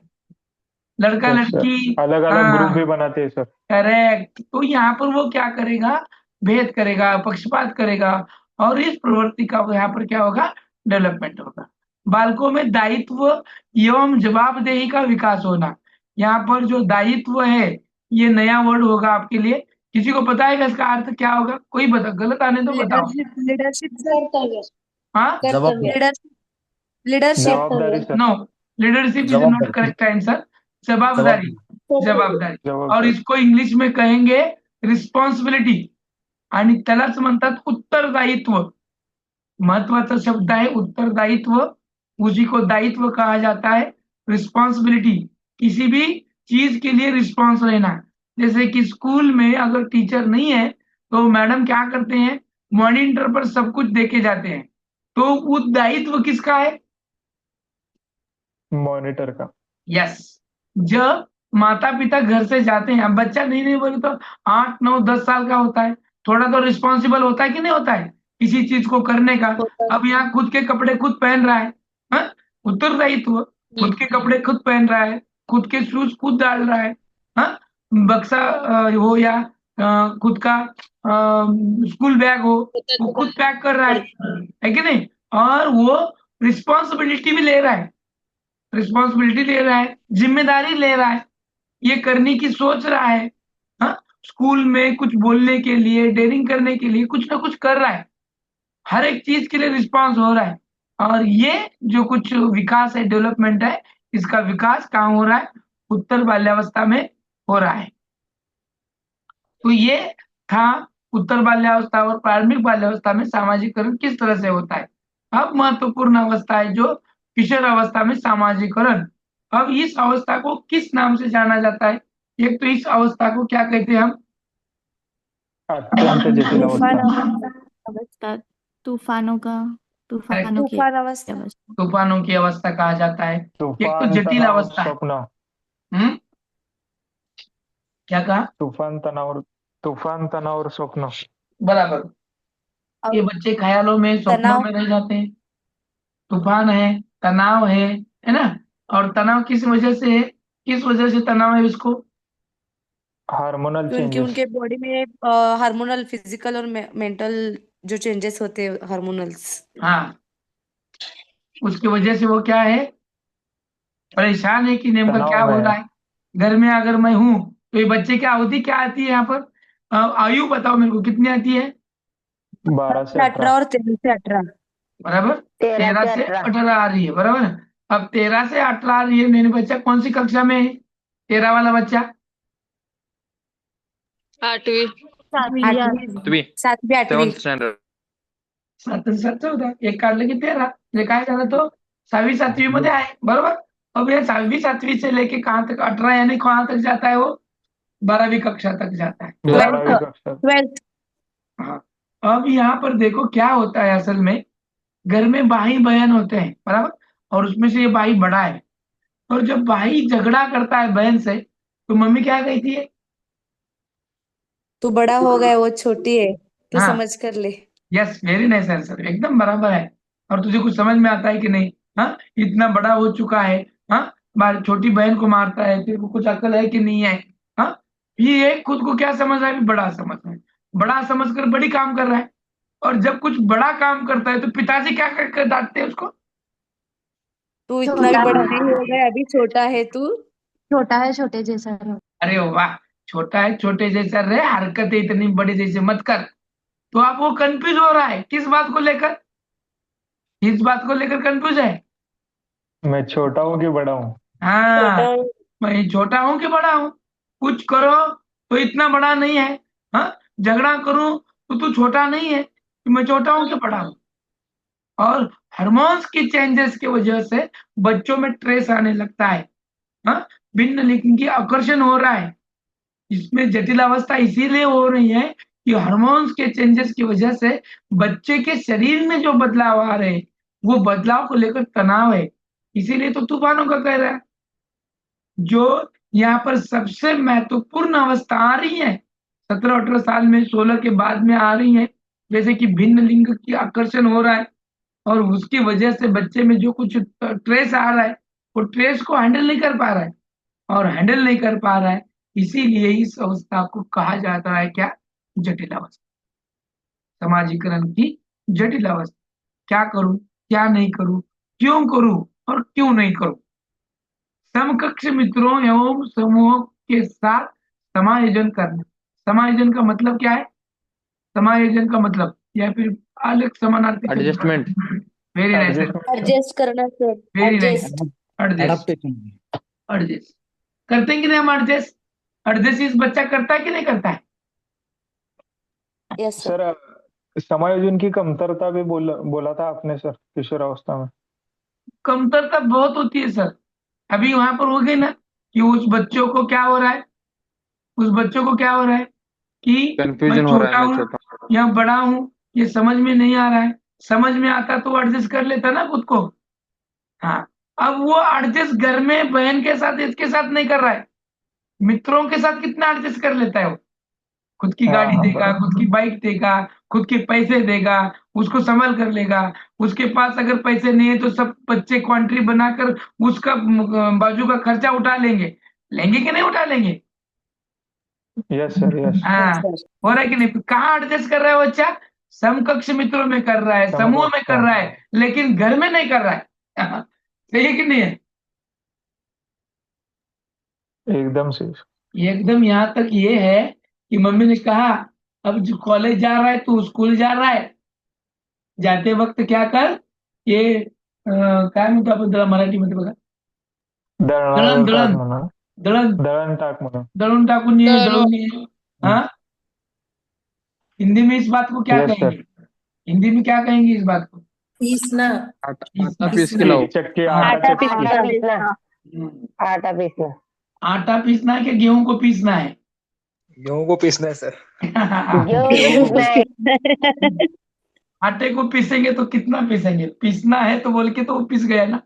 लड़का यस सर। लड़की, अलग अलग ग्रुप भी हाँ, बनाते हैं सर। करेक्ट। तो यहाँ पर वो क्या करेगा? भेद करेगा, पक्षपात करेगा, और इस प्रवृत्ति का यहाँ पर क्या होगा? डेवलपमेंट होगा। बालकों में दायित्व एवं जवाबदेही का विकास होना। यहाँ पर जो दायित्व है, ये नया वर्ड होगा आपके लिए, किसी को पता है इसका अर्थ क्या होगा? कोई बता, गलत आने तो बताओ। लीडरशिप लीडरशिप सर हाँ, लीडरशिप लीडरशिप जवाबदारी sir. No, leadership is not जवाबदारी करेक्ट आंसर। जवाबदारी, जवाबदारी। और जवाबदारी इसको इंग्लिश में कहेंगे रिस्पॉन्सिबिलिटी, आणि त्यालाच म्हणतात उत्तरदायित्व। महत्वाचा शब्द है उत्तरदायित्व, उसी को दायित्व कहा जाता है। रिस्पॉन्सिबिलिटी, किसी भी चीज के लिए रिस्पॉन्स लेना। जैसे कि स्कूल में अगर टीचर नहीं है तो मैडम क्या करते हैं, मॉनिटर पर सब कुछ देके जाते हैं, तो वो दायित्व किसका है? मॉनिटर का। यस। जब माता पिता घर से जाते हैं, अब बच्चा नहीं बोले तो 8 9 10 साल का होता है, थोड़ा तो रिस्पॉन्सिबल होता है कि नहीं होता है किसी चीज को करने का। अब यहाँ खुद के कपड़े खुद पहन रहा है, हाँ? उत्तरदायित्व, खुद के कपड़े खुद पहन रहा है, खुद के शूज खुद डाल रहा है, हाँ? बक्सा हो या खुद का स्कूल बैग हो, वो खुद पैक कर रहा है कि नहीं? और वो रिस्पॉन्सिबिलिटी भी ले रहा है, रिस्पॉन्सिबिलिटी ले रहा है, जिम्मेदारी ले रहा है, ये करने की सोच रहा है, हाँ? स्कूल में कुछ बोलने के लिए, डेयरिंग करने के लिए कुछ ना कुछ कर रहा है, हर एक चीज के लिए रिस्पॉन्स हो रहा है। और ये जो कुछ विकास है, डेवलपमेंट है, इसका विकास कहाँ हो रहा है? उत्तर बाल्यावस्था में हो रहा है। तो ये था उत्तर बाल्यावस्था और प्रारंभिक बाल्यावस्था में सामाजिकरण किस तरह से होता है। अब महत्वपूर्ण अवस्था है जो किशोर अवस्था में सामाजिकरण। अब इस अवस्था को किस नाम से जाना जाता है? एक तो इस अवस्था को क्या कहते हैं हम? अत्यंत जटिल तूफान अवस्था। अवस्था, तूफानों का, Correct. तूफानों की तूफान अवस्था अवस्था। तूफानों की अवस्था कहा जाता है। एक तो तूफान, जटिल तनाव, अवस्था है। स्वप्न। क्या कहा? तूफान, तनाव और स्वप्न। बराबर। ये और बच्चे ख्यालों में, स्वप्नों तनाव में रह जाते हैं। तूफान है, तनाव है ना? और तनाव किस वजह से है? किस वजह से तनाव है उसको? हार्मोनल क्योंकि चेंजेस। उनके बॉडी में हार्मोनल फिजिकल और मेंटल जो चेंजेस होते हैं हार्मोनल्स हाँ, उसकी वजह से वो क्या है, परेशान है कि नेमका तनाव क्या में हो रहा है। है। घर में अगर मैं हूं तो ये बच्चे क्या होती, क्या आती है यहाँ पर? आयु बताओ मेरे को, कितनी आती है? 12 से 18 18। और 13 से 18 बराबर। 13 13 से से 18। 18 आ रही है, बराबर। अब 13 से 18 आ रही है, मैंने बच्चा कौन सी कक्षा में है 13 वाला बच्चा? 8वीं सातवीं या 8वीं 7वीं 8वीं स्टैंडर्ड। 7 14 एक काढलं की 13, म्हणजे काय झालं तो 6वी 7वी मध्ये आहे, बरोबर। अब ये 6वी 7वी से लेके कहाँ तक, 18 यानी कहाँ तक जाता है वो? 12वीं कक्षा तक जाता है, बराबर। 12वीं कक्षा। 12th हाँ। अब यहाँ पर देखो क्या होता है, असल में घर में भाई बहन होते हैं, बराबर, और उसमें से ये भाई बड़ा है। और जब भाई झगड़ा करता है बहन से, तो मम्मी क्या कहती है? तू बड़ा हो गया वो छोटी है तू हाँ, समझ कर ले यस, वेरी नाइस आंसर, एकदम बराबर है। और तुझे कुछ समझ में आता है कि नहीं? हाँ, इतना बड़ा हो चुका है, हाँ, छोटी बहन को मारता है, तेरे को कुछ अकल है कि नहीं है? हाँ, ये खुद को क्या समझ रहा है? बड़ा समझ रहा है, बड़ा समझकर बड़ी काम कर रहा है। और जब कुछ बड़ा काम करता है तो पिताजी क्या कर डांटते हैं उसको? तू इतना भी छोटा बड़ा है, नहीं हो गया अभी छोटा है तू छोटा है छोटे जैसा है। अरे वाह, छोटा है छोटे जैसा रहे, हरकतें इतनी बड़ी जैसे मत कर। तो अब वो कंफ्यूज हो रहा है किस बात को लेकर? इस बात को लेकर कंफ्यूज है। मैं छोटा हूँ कि बड़ा हूँ? हाँ, मैं छोटा हूँ कि बड़ा हूँ? कुछ करो तो इतना बड़ा नहीं है, हाँ, झगड़ा करूं तो तू छोटा नहीं है, तो मैं छोटा हूँ कि बड़ा हूँ? और हार्मोन्स की चेंजेस की वजह से बच्चों में ट्रेस आने लगता है, हाँ, भिन्न लिंग की आकर्षण हो रहा है। इसमें जटिल अवस्था इसीलिए हो रही है कि हार्मोन्स के चेंजेस की वजह से बच्चे के शरीर में जो बदलाव आ रहे हैं, वो बदलाव को लेकर तनाव है। इसीलिए तो तूफानों का कह रहा है। जो यहाँ पर सबसे महत्वपूर्ण अवस्था आ रही है 17 18 साल में, 16 के बाद में आ रही है, जैसे कि भिन्न लिंग की आकर्षण हो रहा है, और उसकी वजह से बच्चे में जो कुछ ट्रेस आ रहा है, वो ट्रेस को हैंडल नहीं कर पा रहा है, और हैंडल नहीं कर पा रहा है, इसीलिए इस अवस्था को कहा जाता है क्या? जटिल अवस्था, समाजीकरण की जटिल अवस्था। क्या करूं, क्या नहीं करूं, क्यों करूं और क्यों नहीं करूं? समकक्ष मित्रों एवं समूहों के साथ समायोजन करना, समायोजन का मतलब क्या है? समायोजन का मतलब, या फिर अलग समानार्थी शब्द? Adjustment. Very nice, adjustment. Adjust करना sir, very nice. Adjust. Adjust, adaptation. Adjust करते हैं कि नहीं हम एडजस्ट? एडजस्ट इस बच्चा करता है कि नहीं करता है? Yes sir. सर समायोजन की कमतरता भी बोला था आपने सर, किशोरावस्था में। कमतरता बहुत होती है सर। अभी वहां पर हो गई ना कि उस बच्चों को क्या हो रहा है, उस बच्चों को क्या हो रहा है कि मैं कंफ्यूजन हो रहा है, छोटा मैं हूँ छोटा या बड़ा हूँ, ये समझ में नहीं आ रहा है। समझ में आता तो एडजस्ट कर लेता ना खुद को। हाँ, अब वो एडजस्ट घर में बहन के साथ, इसके साथ नहीं कर रहा है, मित्रों के साथ कितना एडजस्ट कर लेता है वो। खुद की हाँ गाड़ी हाँ देगा, बराबर। खुद की बाइक देगा, खुद के पैसे देगा, उसको संभाल कर लेगा। उसके पास अगर पैसे नहीं है तो सब बच्चे क्वांट्री बनाकर उसका बाजू का खर्चा उठा लेंगे। लेंगे कि नहीं उठा लेंगे? Yes sir, yes. हाँ, यस सर। हो रहा है कि नहीं? कहाँ एडजस्ट कर रहा है बच्चा? समकक्ष मित्रों में कर रहा है, समूह में कर समकक्ष। रहा है, लेकिन घर में नहीं कर रहा है। सही है कि नहीं है? एकदम सही। ये एकदम यहाँ तक ये है कि मम्मी ने कहा अब जो कॉलेज जा रहा है तू, स्कूल जा रहा है, जाते वक्त क्या कर, ये काय म्हणतो आपण त्याला मराठीमध्ये बघा, दळण दळणाला टाक दळण म्हणा. दळण दळण टाक म्हणा. दळून टाकून ये, दळण दळून ये। हाँ, हिंदी में इस बात को क्या यस कहेंगे? सर। हिंदी में क्या कहेंगे इस बात को? पीसना। आटा पीस के पीसना। लाओ। चक्की, हाँ, आटा आटा चक्की। आटा पीसना। पीसना। हम्म। आटा पीसना। आटा पीसना है कि गेहूं को पीसना है? गेहूं को पीसना है सर। गेहूं को पीसना है। आटे को पीसेंगे तो कितना पीसेंगे? पीसना है तो बोल के तो वो पीस गया ना,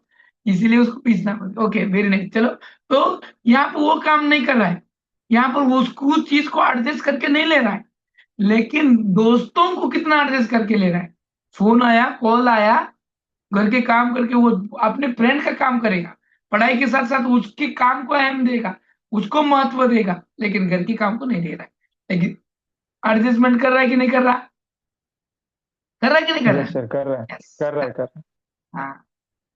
इसीलिए उसको पीसना पड़ता। Okay, very nice. चलो, तो यहाँ पर वो काम नहीं कर रहा है, यहाँ पर वो उसको उस चीज को एडजस्ट करके नहीं ले रहा है, लेकिन दोस्तों को कितना एडजस्ट करके ले रहा है। फोन आया, कॉल आया, घर के काम करके वो अपने फ्रेंड का काम करेगा, पढ़ाई के साथ साथ उसके काम को अहम देगा, उसको महत्व देगा, लेकिन घर के काम को नहीं दे रहा है। लेकिन एडजस्टमेंट कर रहा है कि नहीं कर रहा? कर रहा है कि नहीं कर रहा? यस सर, कर रहा है, यस। कर रहा है, कर रहा है। हाँ,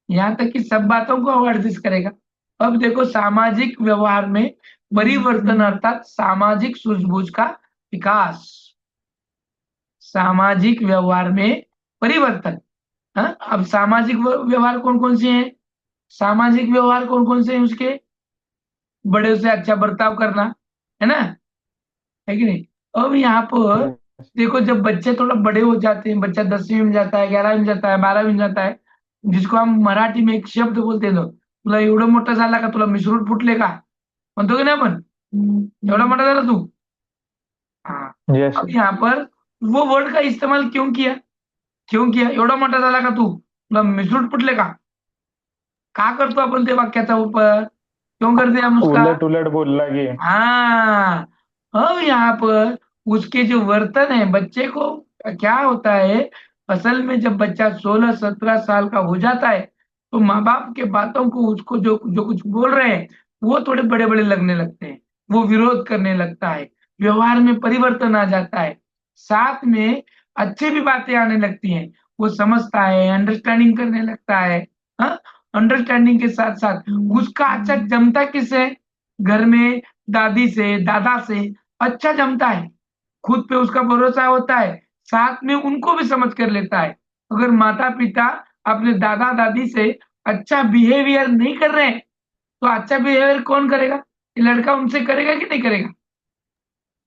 यहाँ तक कि सब बातों को वो एडजस्ट करेगा। अब देखो, सामाजिक व्यवहार में परिवर्तन अर्थात सामाजिक सूझबूझ का विकास। सामाजिक व्यवहार में परिवर्तन। हाँ, अब सामाजिक व्यवहार कौन कौन से हैं? सामाजिक व्यवहार कौन कौन से हैं उसके? बड़े से अच्छा बर्ताव करना, है ना, है कि नहीं? अब यहाँ पर Yes. देखो, जब बच्चे थोड़ा बड़े हो जाते हैं, बच्चा 10वीं में जाता है, 11वीं में जाता है, 12वीं में जाता है, जिसको हम मराठी में एक शब्द बोलते हैं, तुला एवढं मोठा झाला का, तुला मिसरूट फुटले का, म्हणतो की नाही आपण? एवढा मोठा झाला तू? हाँ, यस अब सर। यहाँ पर वो वर्ड का इस्तेमाल क्यों किया? क्यों किया? एवढा मोठा झाला का तू, तुला मिसरूट फुटले का करतो आपण ते वाक्याचा ऊपर? क्यों करते हम उसका? उलट उलट बोलला की. हाँ, अब यहाँ पर उसके जो वर्तन है, बच्चे को क्या होता है, असल में जब बच्चा 16-17 साल का हो जाता है तो माँ बाप के बातों को, उसको जो जो कुछ बोल रहे हैं वो थोड़े बड़े बड़े लगने लगते हैं, वो विरोध करने लगता है, व्यवहार में परिवर्तन आ जाता है, साथ में अच्छी भी बातें आने लगती हैं, वो समझता है, अंडरस्टैंडिंग करने लगता है। हाँ, अंडरस्टैंडिंग के साथ साथ उसका अच्छा जमता किससे? घर में दादी से, दादा से अच्छा जमता है, खुद पे उसका भरोसा होता है, साथ में उनको भी समझ कर लेता है। अगर माता पिता अपने दादा दादी से अच्छा बिहेवियर नहीं कर रहे हैं तो अच्छा बिहेवियर कौन करेगा? ये लड़का उनसे करेगा कि नहीं करेगा?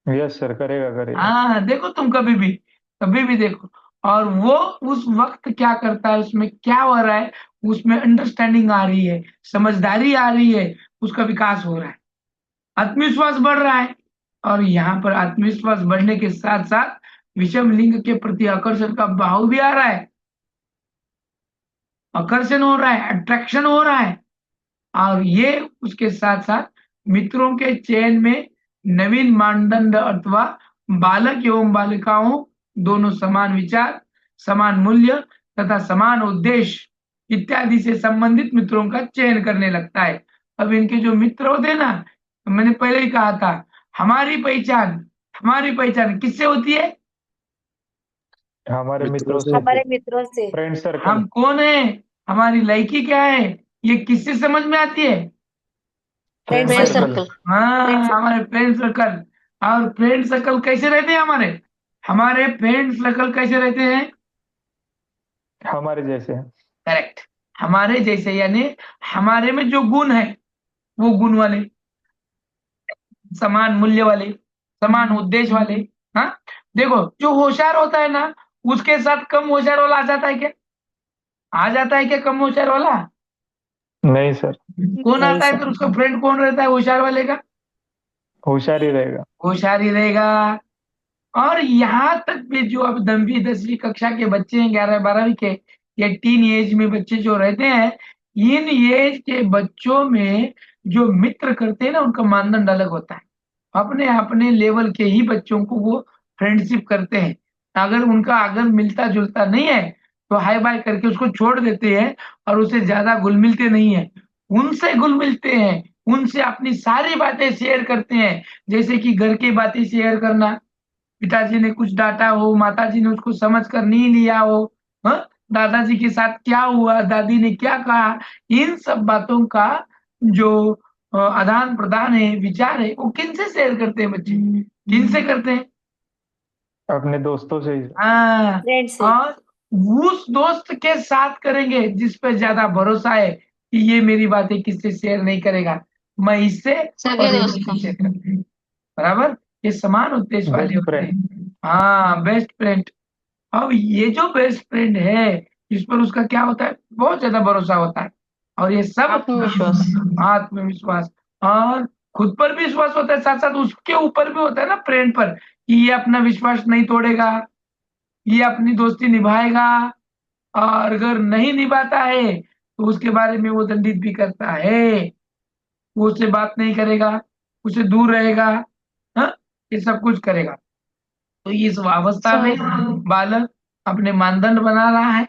यस सर, करेगा करेगा. हाँ, देखो तुम कभी भी देखो, और वो उस वक्त क्या करता है, उसमें क्या हो रहा है, उसमें अंडरस्टैंडिंग आ रही है, समझदारी आ रही है, उसका विकास हो रहा है, आत्मविश्वास बढ़ रहा है। और यहाँ पर आत्मविश्वास बढ़ने के साथ साथ विषम लिंग के प्रति आकर्षण का भाव भी आ रहा है, आकर्षण हो रहा है, अट्रैक्शन हो रहा है। और ये उसके साथ साथ मित्रों के चयन में नवीन मानदंड अथवा बालक एवं बालिकाओं दोनों समान विचार, समान मूल्य तथा समान उद्देश्य इत्यादि से संबंधित मित्रों का चयन करने लगता है। अब इनके जो मित्र होते हैं ना, मैंने पहले ही कहा था, हमारी पहचान किससे होती है? हमारे मित्रों से। से. हमारे मित्रों से। Friend circle. हम कौन है, हमारी लायकी क्या है, ये किससे समझ में आती है? Friend friend circle. सर्कल। हाँ, फ्रेंड सर्कल। हमारे फ्रेंड सर्कल। और फ्रेंड सर्कल कैसे रहते हैं हमारे? हमारे फ्रेंड सर्कल कैसे रहते हैं? हमारे जैसे। करेक्ट, हमारे जैसे, यानी हमारे में जो गुण है वो गुण वाले, समान मूल्य वाले, समान उद्देश्य वाले। हाँ, देखो जो होशियार होता है ना, उसके साथ कम होशियार वाला आ जाता है क्या? आ जाता है क्या कम होशियार वाला? नहीं सर, कौन नहीं आता है सर। फिर? उसका फ्रेंड कौन रहता है होशियार वाले का? होशियार ही रहेगा। होशियार ही रहेगा। और यहाँ तक भी जो अब 10वीं 10वीं कक्षा के बच्चे हैं, 11 12वीं के, या टीन एज में बच्चे जो रहते हैं, इन एज के बच्चों में जो मित्र करते हैं ना, उनका मानदंड अलग होता है। अपने अपने लेवल के ही बच्चों को वो फ्रेंडशिप करते हैं। अगर उनका अगर मिलता जुलता नहीं है तो हाय बाय करके उसको छोड़ देते हैं, और उससे ज्यादा घुल मिलते नहीं है। उनसे घुल मिलते हैं, उनसे अपनी सारी बातें शेयर करते हैं, जैसे कि घर की बातें शेयर करना, पिताजी ने कुछ डांटा हो, माताजी ने उसको समझ कर नहीं लिया हो, हाँ? दादाजी के साथ क्या हुआ, दादी ने क्या कहा, इन सब बातों का जो आदान प्रदान है, विचार है, वो किनसे शेयर करते हैं बच्चे? किनसे करते हैं? अपने दोस्तों से ही। हाँ। फ्रेंड से। और उस दोस्त के साथ करेंगे जिस पे ज्यादा भरोसा है कि ये मेरी बातें किससे शेयर नहीं करेगा, मैं इससे सगे और ये दोस्तों। मुझसे शेयर करते हैं। बराबर, ये समान उद्देश्य वाले बेस्ट होते फ्रेंड। हैं। हाँ, बेस्ट फ्रेंड। अब ये जो बेस्ट फ्रेंड है, इस पर उसका क्या होता है? बहुत ज्यादा भरोसा होता है। और ये सब आत्मविश्वास। आत्मविश्वास, और खुद पर भी विश्वास होता है, साथ साथ उसके ऊपर भी होता है ना, फ्रेंड पर, कि ये अपना विश्वास नहीं तोड़ेगा, ये अपनी दोस्ती निभाएगा। और अगर नहीं निभाता है तो उसके बारे में वो दंडित भी करता है, वो उससे बात नहीं करेगा, उससे दूर रहेगा। हाँ, ये सब कुछ करेगा। तो इस अवस्था में सर, बालक अपने मानदंड बना रहा है।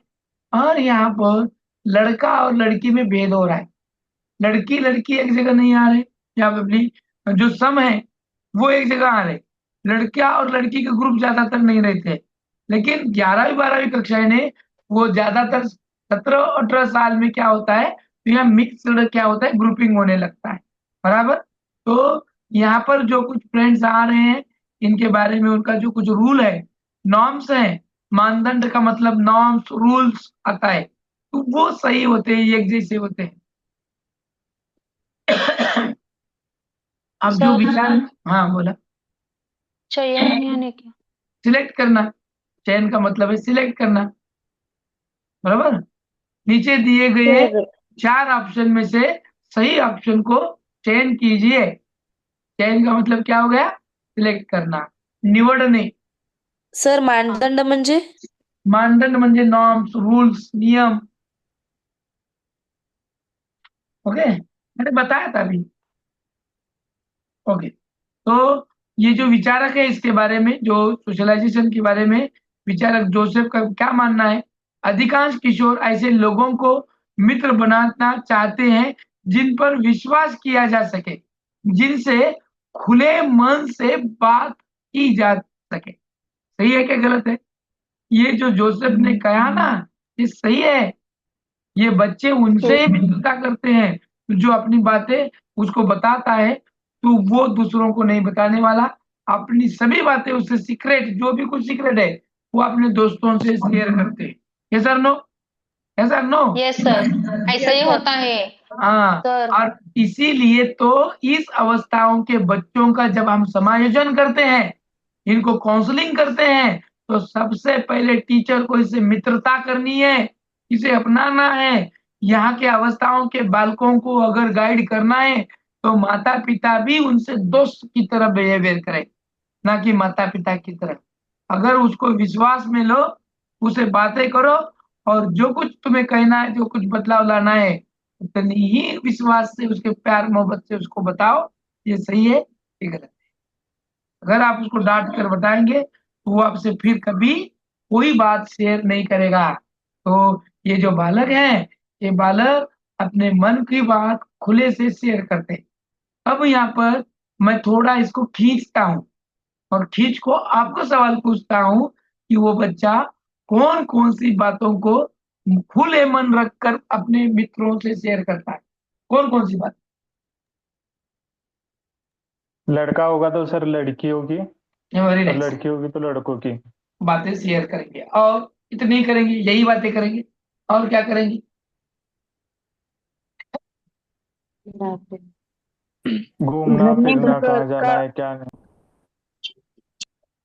और यहाँ पर लड़का और लड़की में भेद हो रहा है। लड़की लड़की एक जगह नहीं आ रहे, यहाँ पे अपनी जो सम है वो एक जगह आ रहे। लड़का और लड़की के ग्रुप ज्यादातर नहीं रहते, लेकिन 11वीं 12वीं कक्षाएं ने वो ज्यादातर 17 18 साल में क्या होता है, तो यहाँ मिक्सड क्या होता है, ग्रुपिंग होने लगता है। बराबर। तो यहाँ पर जो कुछ फ्रेंड्स आ रहे हैं, इनके बारे में उनका जो कुछ रूल है, नॉर्म्स है, मानदंड का मतलब नॉर्म्स रूल्स आता है, तो वो सही होते हैं, एक जैसे होते हैं। अब जो सर विचार, हाँ बोला। चयन यानी क्या? सिलेक्ट करना, चयन का मतलब है सिलेक्ट करना। बराबर। नीचे दिए गए सर 4 ऑप्शन में से सही ऑप्शन को चयन कीजिए। चयन का मतलब क्या हो गया? सिलेक्ट करना, निवडणे। सर मानदंड म्हणजे? मानदंड म्हणजे नॉर्म्स, रूल्स, नियम। ओके, मैंने बताया था अभी। ओके, तो ये जो विचारक है, इसके बारे में, जो सोशलाइजेशन के बारे में विचारक जोसेफ का क्या मानना है? अधिकांश किशोर ऐसे लोगों को मित्र बनाना चाहते हैं जिन पर विश्वास किया जा सके, जिनसे खुले मन से बात की जा सके। सही है क्या गलत है? ये जो जोसेफ ने कहा ना, ये सही है। ये बच्चे उनसे ही मित्रता करते हैं, तो जो अपनी बातें उसको बताता है, तो वो दूसरों को नहीं बताने वाला। अपनी सभी बातें उससे सीक्रेट, जो भी कुछ सीक्रेट है, वो अपने दोस्तों से शेयर करते हैं। यस और नो? यस और नो? यस सर, ऐसा ही होता है हाँ। सर। और इसीलिए तो इस अवस्थाओं के बच्चों का जब हम समायोजन करते हैं, इनको काउंसलिंग करते हैं, तो सबसे पहले टीचर को इससे मित्रता करनी है, इसे अपनाना है। यहाँ के अवस्थाओं के बालकों को अगर गाइड करना है, तो माता पिता भी उनसे दोस्त की तरह बिहेवियर करें, ना कि माता पिता की तरह। अगर उसको विश्वास में लो, उसे बातें करो, और जो कुछ तुम्हें कहना है, जो कुछ बदलाव लाना है, उतनी ही विश्वास से, उसके प्यार मोहब्बत से उसको बताओ, ये सही है, ये गलत है। अगर आप उसको डांट कर बताएंगे तो वो आपसे फिर कभी कोई बात शेयर नहीं करेगा। तो ये जो बालक है, ये बालक अपने मन की बात खुले से शेयर करते हैं। अब यहाँ पर मैं थोड़ा इसको खींचता हूँ, और खींच को आपको सवाल पूछता हूँ कि वो बच्चा कौन कौन सी बातों को खुले मन रखकर अपने मित्रों से शेयर करता है? कौन कौन सी बात? लड़का होगा तो सर लड़की होगी, वेरी और नाइस। लड़की होगी तो लड़कों की। बातें शेयर करेंगे और इतने ही करेंगे, यही बातें करेंगे और क्या करेंगे? घूमना फिरना, कहाँ जाना है क्या नहीं।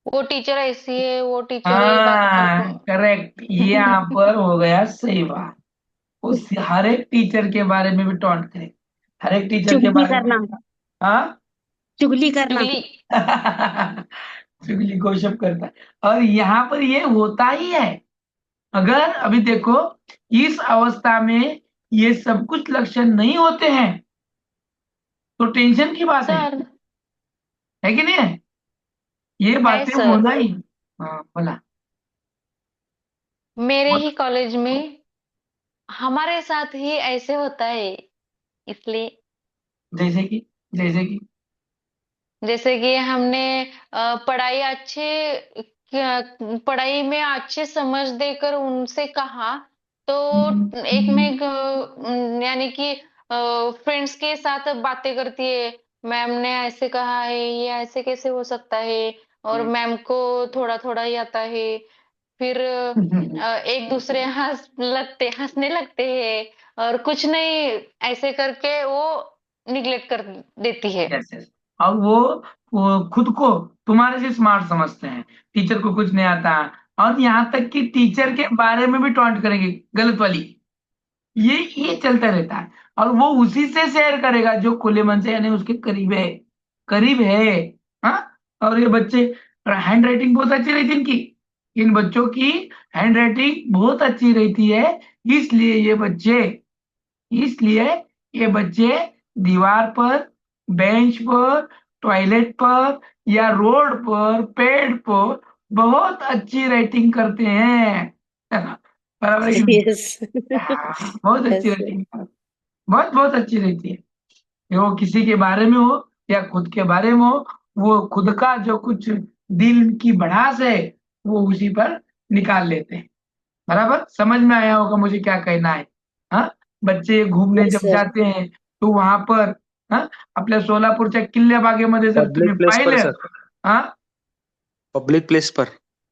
वो टीचर ऐसी है, वो टीचर ये बात हाँ करते करेक्ट, ये यहाँ पर हो गया सही बात। उस हर एक टीचर के बारे में भी टॉन्ट करें, हर एक टीचर के चुगली बारे में। करना, हाँ चुगली करना। चुगली। चुगली गोशप करता है, और यहाँ पर ये होता ही है। अगर अभी देखो इस अवस्था में ये सब कुछ लक्षण नहीं होते हैं तो टेंशन की बात सर है कि नहीं है? ये है बातें सर, होना ही। हाँ बोला। मेरे ही कॉलेज में हमारे साथ ही ऐसे होता है, इसलिए जैसे कि जैसे कि हमने पढ़ाई में अच्छे समझ देकर उनसे कहा, तो एक में यानी कि फ्रेंड्स के साथ बातें करती है, मैम ने ऐसे कहा है, ये ऐसे कैसे हो सकता है, और मैम को थोड़ा थोड़ा ही आता है। फिर एक दूसरे हंसने लगते हैं, और कुछ नहीं ऐसे करके वो निग्लेक्ट कर देती है। Yes yes. और वो खुद को तुम्हारे से स्मार्ट समझते हैं, टीचर को कुछ नहीं आता, और यहाँ तक कि टीचर के बारे में भी टॉन्ट करेंगे, गलत वाली। ये चलता रहता है, और वो उसी से शेयर करेगा जो खुले मन से, यानी उसके करीब है। हाँ। और ये बच्चे, हैंड राइटिंग बहुत अच्छी रहती है इनकी, इन बच्चों की हैंड राइटिंग बहुत अच्छी रहती है। इसलिए इसलिए ये बच्चे दीवार पर, बेंच पर, टॉयलेट पर या रोड पर, पेड़ पर बहुत अच्छी राइटिंग करते हैं, है ना? बराबर है कि नहीं? यस, हाँ, बहुत अच्छी यस। राइटिंग, बहुत बहुत अच्छी रहती है। ये वो किसी के बारे में हो या खुद के बारे में हो, वो खुद का जो कुछ दिल की भड़ास है वो उसी पर निकाल लेते हैं। बराबर समझ में आया होगा मुझे क्या कहना है? हाँ। बच्चे घूमने यस जब सर। जाते हैं तो वहां पर, हाँ, आपल्या सोलापूरच्या किल्ल्या बागेमध्ये जर तुम्ही पब्लिक प्लेस पर पाहिलं, सर, हाँ पब्लिक प्लेस पर।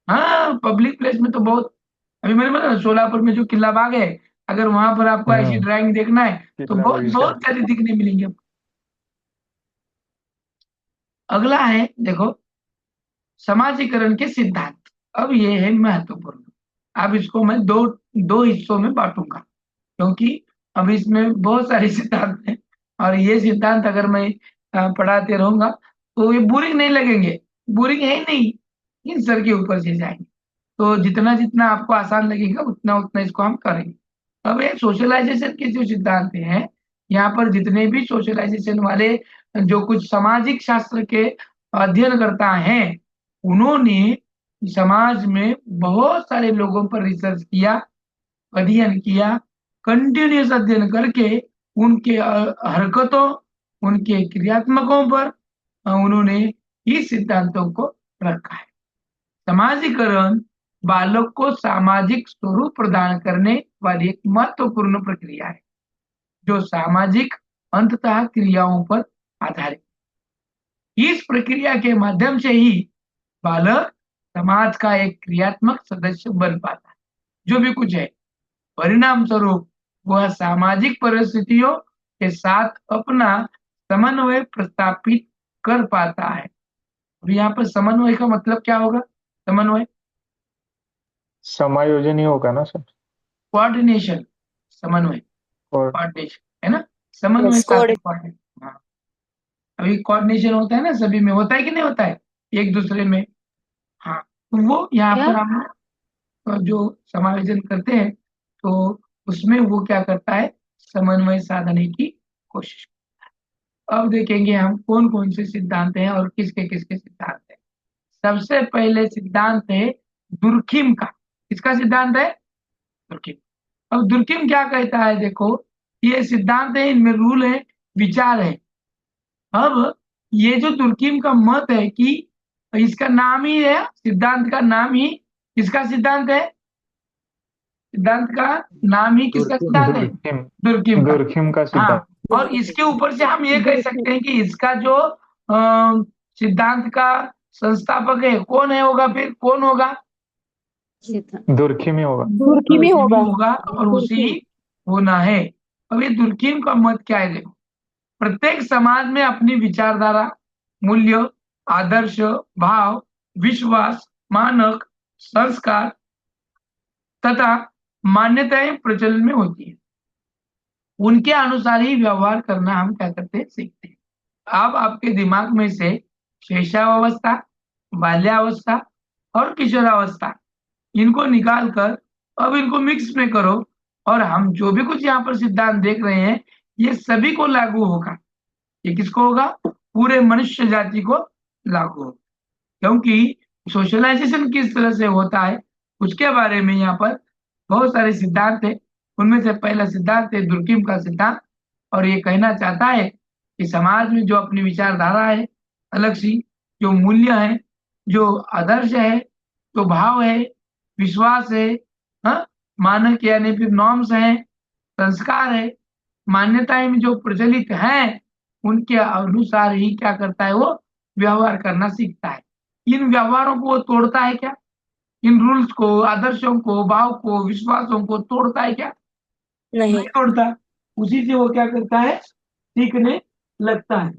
हाँ, पब्लिक प्लेस में तो बहुत, अभी मैंने बोला ना, सोलापुर में जो किला बाग है, अगर वहां पर आपको ऐसी ड्राइंग देखना है तो कितना बहुत बगीचा। बहुत सारी दिखने मिलेंगे आपको। अगला है देखो, समाजीकरण के सिद्धांत। अब ये है महत्वपूर्ण। अब इसको मैं दो दो हिस्सों में बांटूंगा, क्योंकि अब इसमें बहुत सारे सिद्धांत हैं, और ये सिद्धांत अगर मैं पढ़ाते रहूंगा तो ये बोरिंग नहीं लगेंगे, बोरिंग है ही नहीं, इन सर के ऊपर से जाएंगे। तो जितना जितना आपको आसान लगेगा उतना उतना इसको हम करेंगे। अब ये सोशलाइजेशन के जो सिद्धांत हैं, यहाँ पर जितने भी सोशलाइजेशन वाले जो कुछ सामाजिक शास्त्र के अध्ययनकर्ता हैं, उन्होंने समाज में बहुत सारे लोगों पर रिसर्च किया, अध्ययन किया, कंटिन्यूस अध्ययन करके उनके हरकतों, उनके क्रियात्मकों पर उन्होंने इस सिद्धांतों को रखा है। समाजीकरण बालक को सामाजिक स्वरूप प्रदान करने वाली एक महत्वपूर्ण प्रक्रिया है, जो सामाजिक अंततः क्रियाओं पर आधारित। इस प्रक्रिया के माध्यम से ही बालक समाज का एक क्रियात्मक सदस्य बन पाता है, जो भी कुछ है। परिणाम स्वरूप वह सामाजिक परिस्थितियों के साथ अपना समन्वय प्रस्थापित कर पाता है। अब यहाँ पर समन्वय का मतलब क्या होगा? समन्वय, समायोजन ही होगा ना सर। कोऑर्डिनेशन, समन्वय, और कोऑर्डिनेशन है ना, समन्वय यस, साथ में कोऑर्डिनेशन। हाँ, अभी कोऑर्डिनेशन होता है ना, सभी में होता है कि नहीं होता है, एक दूसरे में। हाँ, तो वो यहाँ क्या? पर हम जो समायोजन करते हैं तो उसमें वो क्या करता है, समन्वय साधने की कोशिश। अब देखेंगे हम कौन कौन से सिद्धांत हैं और किसके किसके सिद्धांत हैं। सबसे पहले सिद्धांत है दुर्खिम का। किसका सिद्धांत है? दुर्खिम। अब दुर्खिम क्या कहता है, देखो ये सिद्धांत है, इनमें रूल है, विचार है। अब ये जो दुर्खिम का मत है कि इसका नाम ही है, सिद्धांत का नाम ही किसका सिद्धांत है? सिद्धांत का नाम ही किसका दूरबीन। सिद्धांत है? दुर्खिम। दुर्खिम का। दुर्खिम का हाँ, सिद्धांत। और इसके ऊपर से हम ये कह सकते हैं कि इसका जो सिद्धांत का संस्थापक है, कौन है होगा, फिर कौन होगा? दुर्खिम ही होगा। दुर्खिम ही होगा। होगा और उसी होना है। अब ये दुर्खिम का मत क्या है? देखो, प्रत्येक समाज में अपनी विचारधारा, मूल्य, आदर्श, भाव, विश्वास, मानक, संस्कार तथा मान्यताएं प्रचलन में होती है। उनके अनुसार ही व्यवहार करना हम क्या करते हैं? सीखते हैं। अब आपके दिमाग में से शैशवावस्था, बाल्यावस्था और किशोरावस्था, इनको निकाल कर अब इनको मिक्स में करो, और हम जो भी कुछ यहाँ पर सिद्धांत देख रहे हैं ये सभी को लागू होगा। ये किसको होगा? पूरे मनुष्य जाति को लागू होगा। क्योंकि सोशलाइजेशन किस तरह से होता है उसके बारे में यहाँ पर बहुत सारे सिद्धांत है। उनमें से पहला सिद्धांत है दुर्किम का सिद्धांत, और ये कहना चाहता है कि समाज में जो अपनी विचारधारा है अलग सी, जो मूल्य है, जो आदर्श है, जो भाव है, विश्वास है, हाँ, मानक यानी फिर नॉर्म्स है, संस्कार है, मान्यताएं में जो प्रचलित हैं उनके अनुसार ही क्या करता है? वो व्यवहार करना सीखता है। इन व्यवहारों को वो तोड़ता है क्या? इन रूल्स को, आदर्शों को, भाव को, विश्वासों को तोड़ता है क्या? नहीं। नहीं तोड़ता। उसी से वो क्या करता है? सीखने लगता है।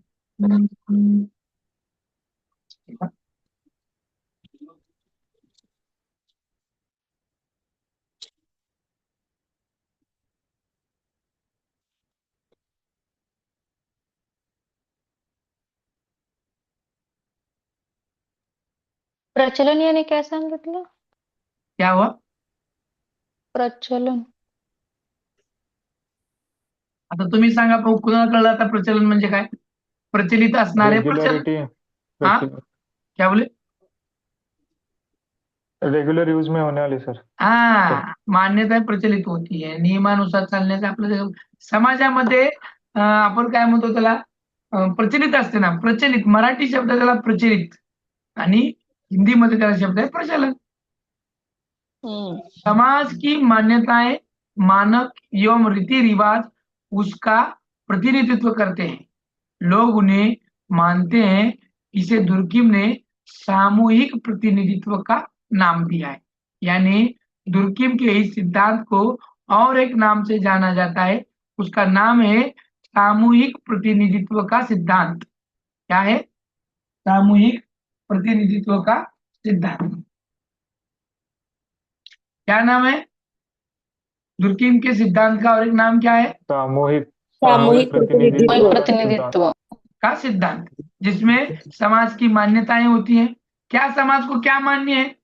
प्रचलन याने काय सांगितलं? क्या हुआ? प्रचलन. आता तुम्ही सांगा, कुणाला कळलं आता प्रचलन म्हणजे काय? प्रचलित असणारे प्रचलन. रेगुलरिटी, हाँ, क्या बोले? रेगुलर यूज में होने वाली सर. हाँ, मान्यता प्रचलित होती आहे, नियमानुसार चालण्याचं आपलं समाजामध्ये आपण काय म्हणतो त्याला? प्रचलित असते ना, प्रचलित मराठी शब्द त्याला प्रचलित, आणि हिंदीमध्ये त्याला शब्द आहे प्रचलन। समाज की मान्यताएं, मानक एवं रीति रिवाज उसका प्रतिनिधित्व करते हैं, लोग उन्हें मानते हैं। इसे दुर्किम ने सामूहिक प्रतिनिधित्व का नाम दिया है। यानी दुर्किम के इस सिद्धांत को और एक नाम से जाना जाता है, उसका नाम है सामूहिक प्रतिनिधित्व का सिद्धांत। क्या है? सामूहिक प्रतिनिधित्व का सिद्धांत। क्या नाम है दुर्किम के सिद्धांत का? और एक नाम क्या है? सामूहिक सामूहिक प्रतिनिधित्व। प्रतिनिधित्व. का सिद्धांत, जिसमें समाज की मान्यताएं होती हैं। क्या समाज को क्या मान्य है?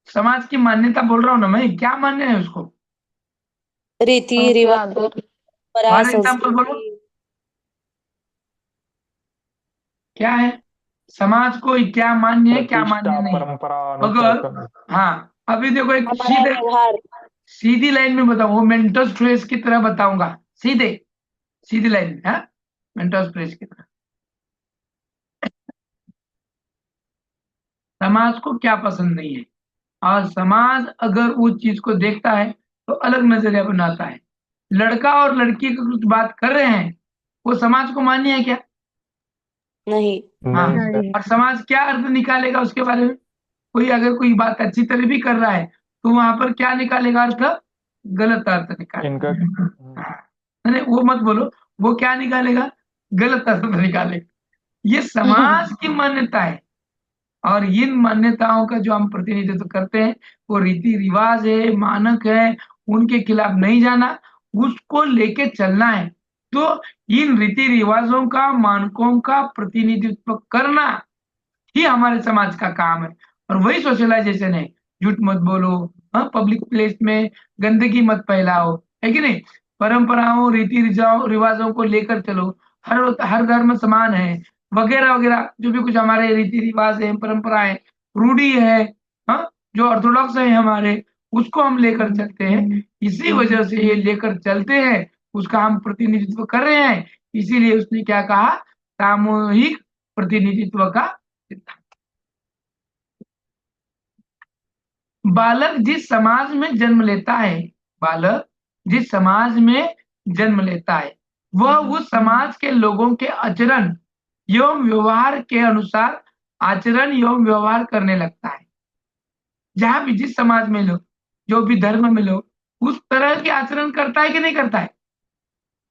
समाज की मान्यता बोल रहा हूं ना मैं, क्या मान्य है उसको? रीति रिवाज, परंपरा, फॉर एग्जाम्पल बोलो, संस्कृति। क्या है समाज को क्या मान्य है, क्या मान्य प्रतिष्ठा, नहीं? परंपरा, अगर अनुशासन. हाँ, अभी देखो एक हमारा व्यवहार। सीधी लाइन में बताऊं, वो मेंटल स्ट्रेस की तरह बताऊंगा, सीधी लाइन में, हाँ, मेंटल स्ट्रेस की तरह। समाज को क्या पसंद नहीं है, और समाज अगर उस चीज को देखता है तो अलग नजरिया बनाता है। लड़का और लड़की की कुछ बात कर रहे हैं, वो समाज को मान्य है क्या? नहीं। हाँ, नहीं सर. और समाज क्या अर्थ निकालेगा उसके बारे में? कोई अगर कोई बात अच्छी तरह भी कर रहा है तो वहां पर क्या निकालेगा अर्थ? गलत अर्थ निकालेगा। नहीं, वो मत बोलो, वो क्या निकालेगा? गलत अर्थ निकालेगा। ये समाज की मान्यता है, और इन मान्यताओं का जो हम प्रतिनिधित्व करते हैं वो रीति रिवाज है, मानक है, उनके खिलाफ नहीं जाना, उसको लेके चलना है। तो इन रीति रिवाजों का, मानकों का प्रतिनिधित्व करना ही हमारे समाज का काम है, और वही सोशलाइजेशन है। झूठ मत बोलो, हाँ, पब्लिक प्लेस में गंदगी मत फैलाओ, है कि नहीं? परंपराओं, रीति रिवाजों को लेकर चलो, हर धर्म समान है, वगैरह वगैरह, जो भी कुछ हमारे रीति रिवाज है, परंपराएं, रूढ़ी है, हाँ, जो ऑर्थोडॉक्स है हमारे, उसको हम लेकर चलते हैं। इसी वजह से ये लेकर चलते हैं, उसका हम प्रतिनिधित्व कर रहे हैं। इसीलिए उसने क्या कहा? सामूहिक प्रतिनिधित्व का सिद्धांत। बालक जिस समाज में जन्म लेता है, बालक जिस समाज में जन्म लेता है, वह उस समाज के लोगों के आचरण, एवं व्यवहार के अनुसार आचरण एवं व्यवहार करने लगता है। जहां भी जिस समाज में लोग, जो भी धर्म में लोग, उस तरह के आचरण करता है कि नहीं करता है,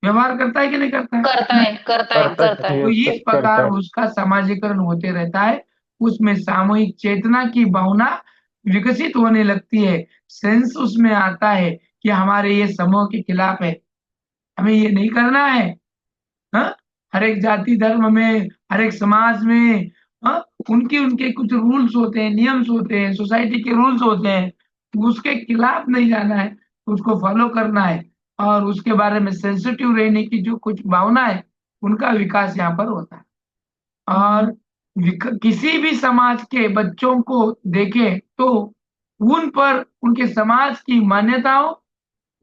व्यवहार करता है कि नहीं करता है। करता है, करता है, करता है। तो यस इस सर, करता प्रकार है। उसका समाजीकरण होते रहता है, उसमें सामूहिक चेतना की भावना विकसित होने लगती है। सेंस उसमें आता है कि हमारे ये समूह के खिलाफ है, हमें ये नहीं करना है। हाँ? हर एक जाति धर्म में, हर एक समाज में, हाँ? उनके उनके कुछ रूल्स होते हैं, नियम्स होते हैं, सोसाइटी के रूल्स होते हैं, उसके खिलाफ नहीं जाना है, उसको फॉलो करना है, और उसके बारे में सेंसिटिव रहने की जो कुछ भावना है, उनका विकास यहाँ पर होता है। और किसी भी समाज के बच्चों को देखें तो उन पर उनके समाज की मान्यताओं,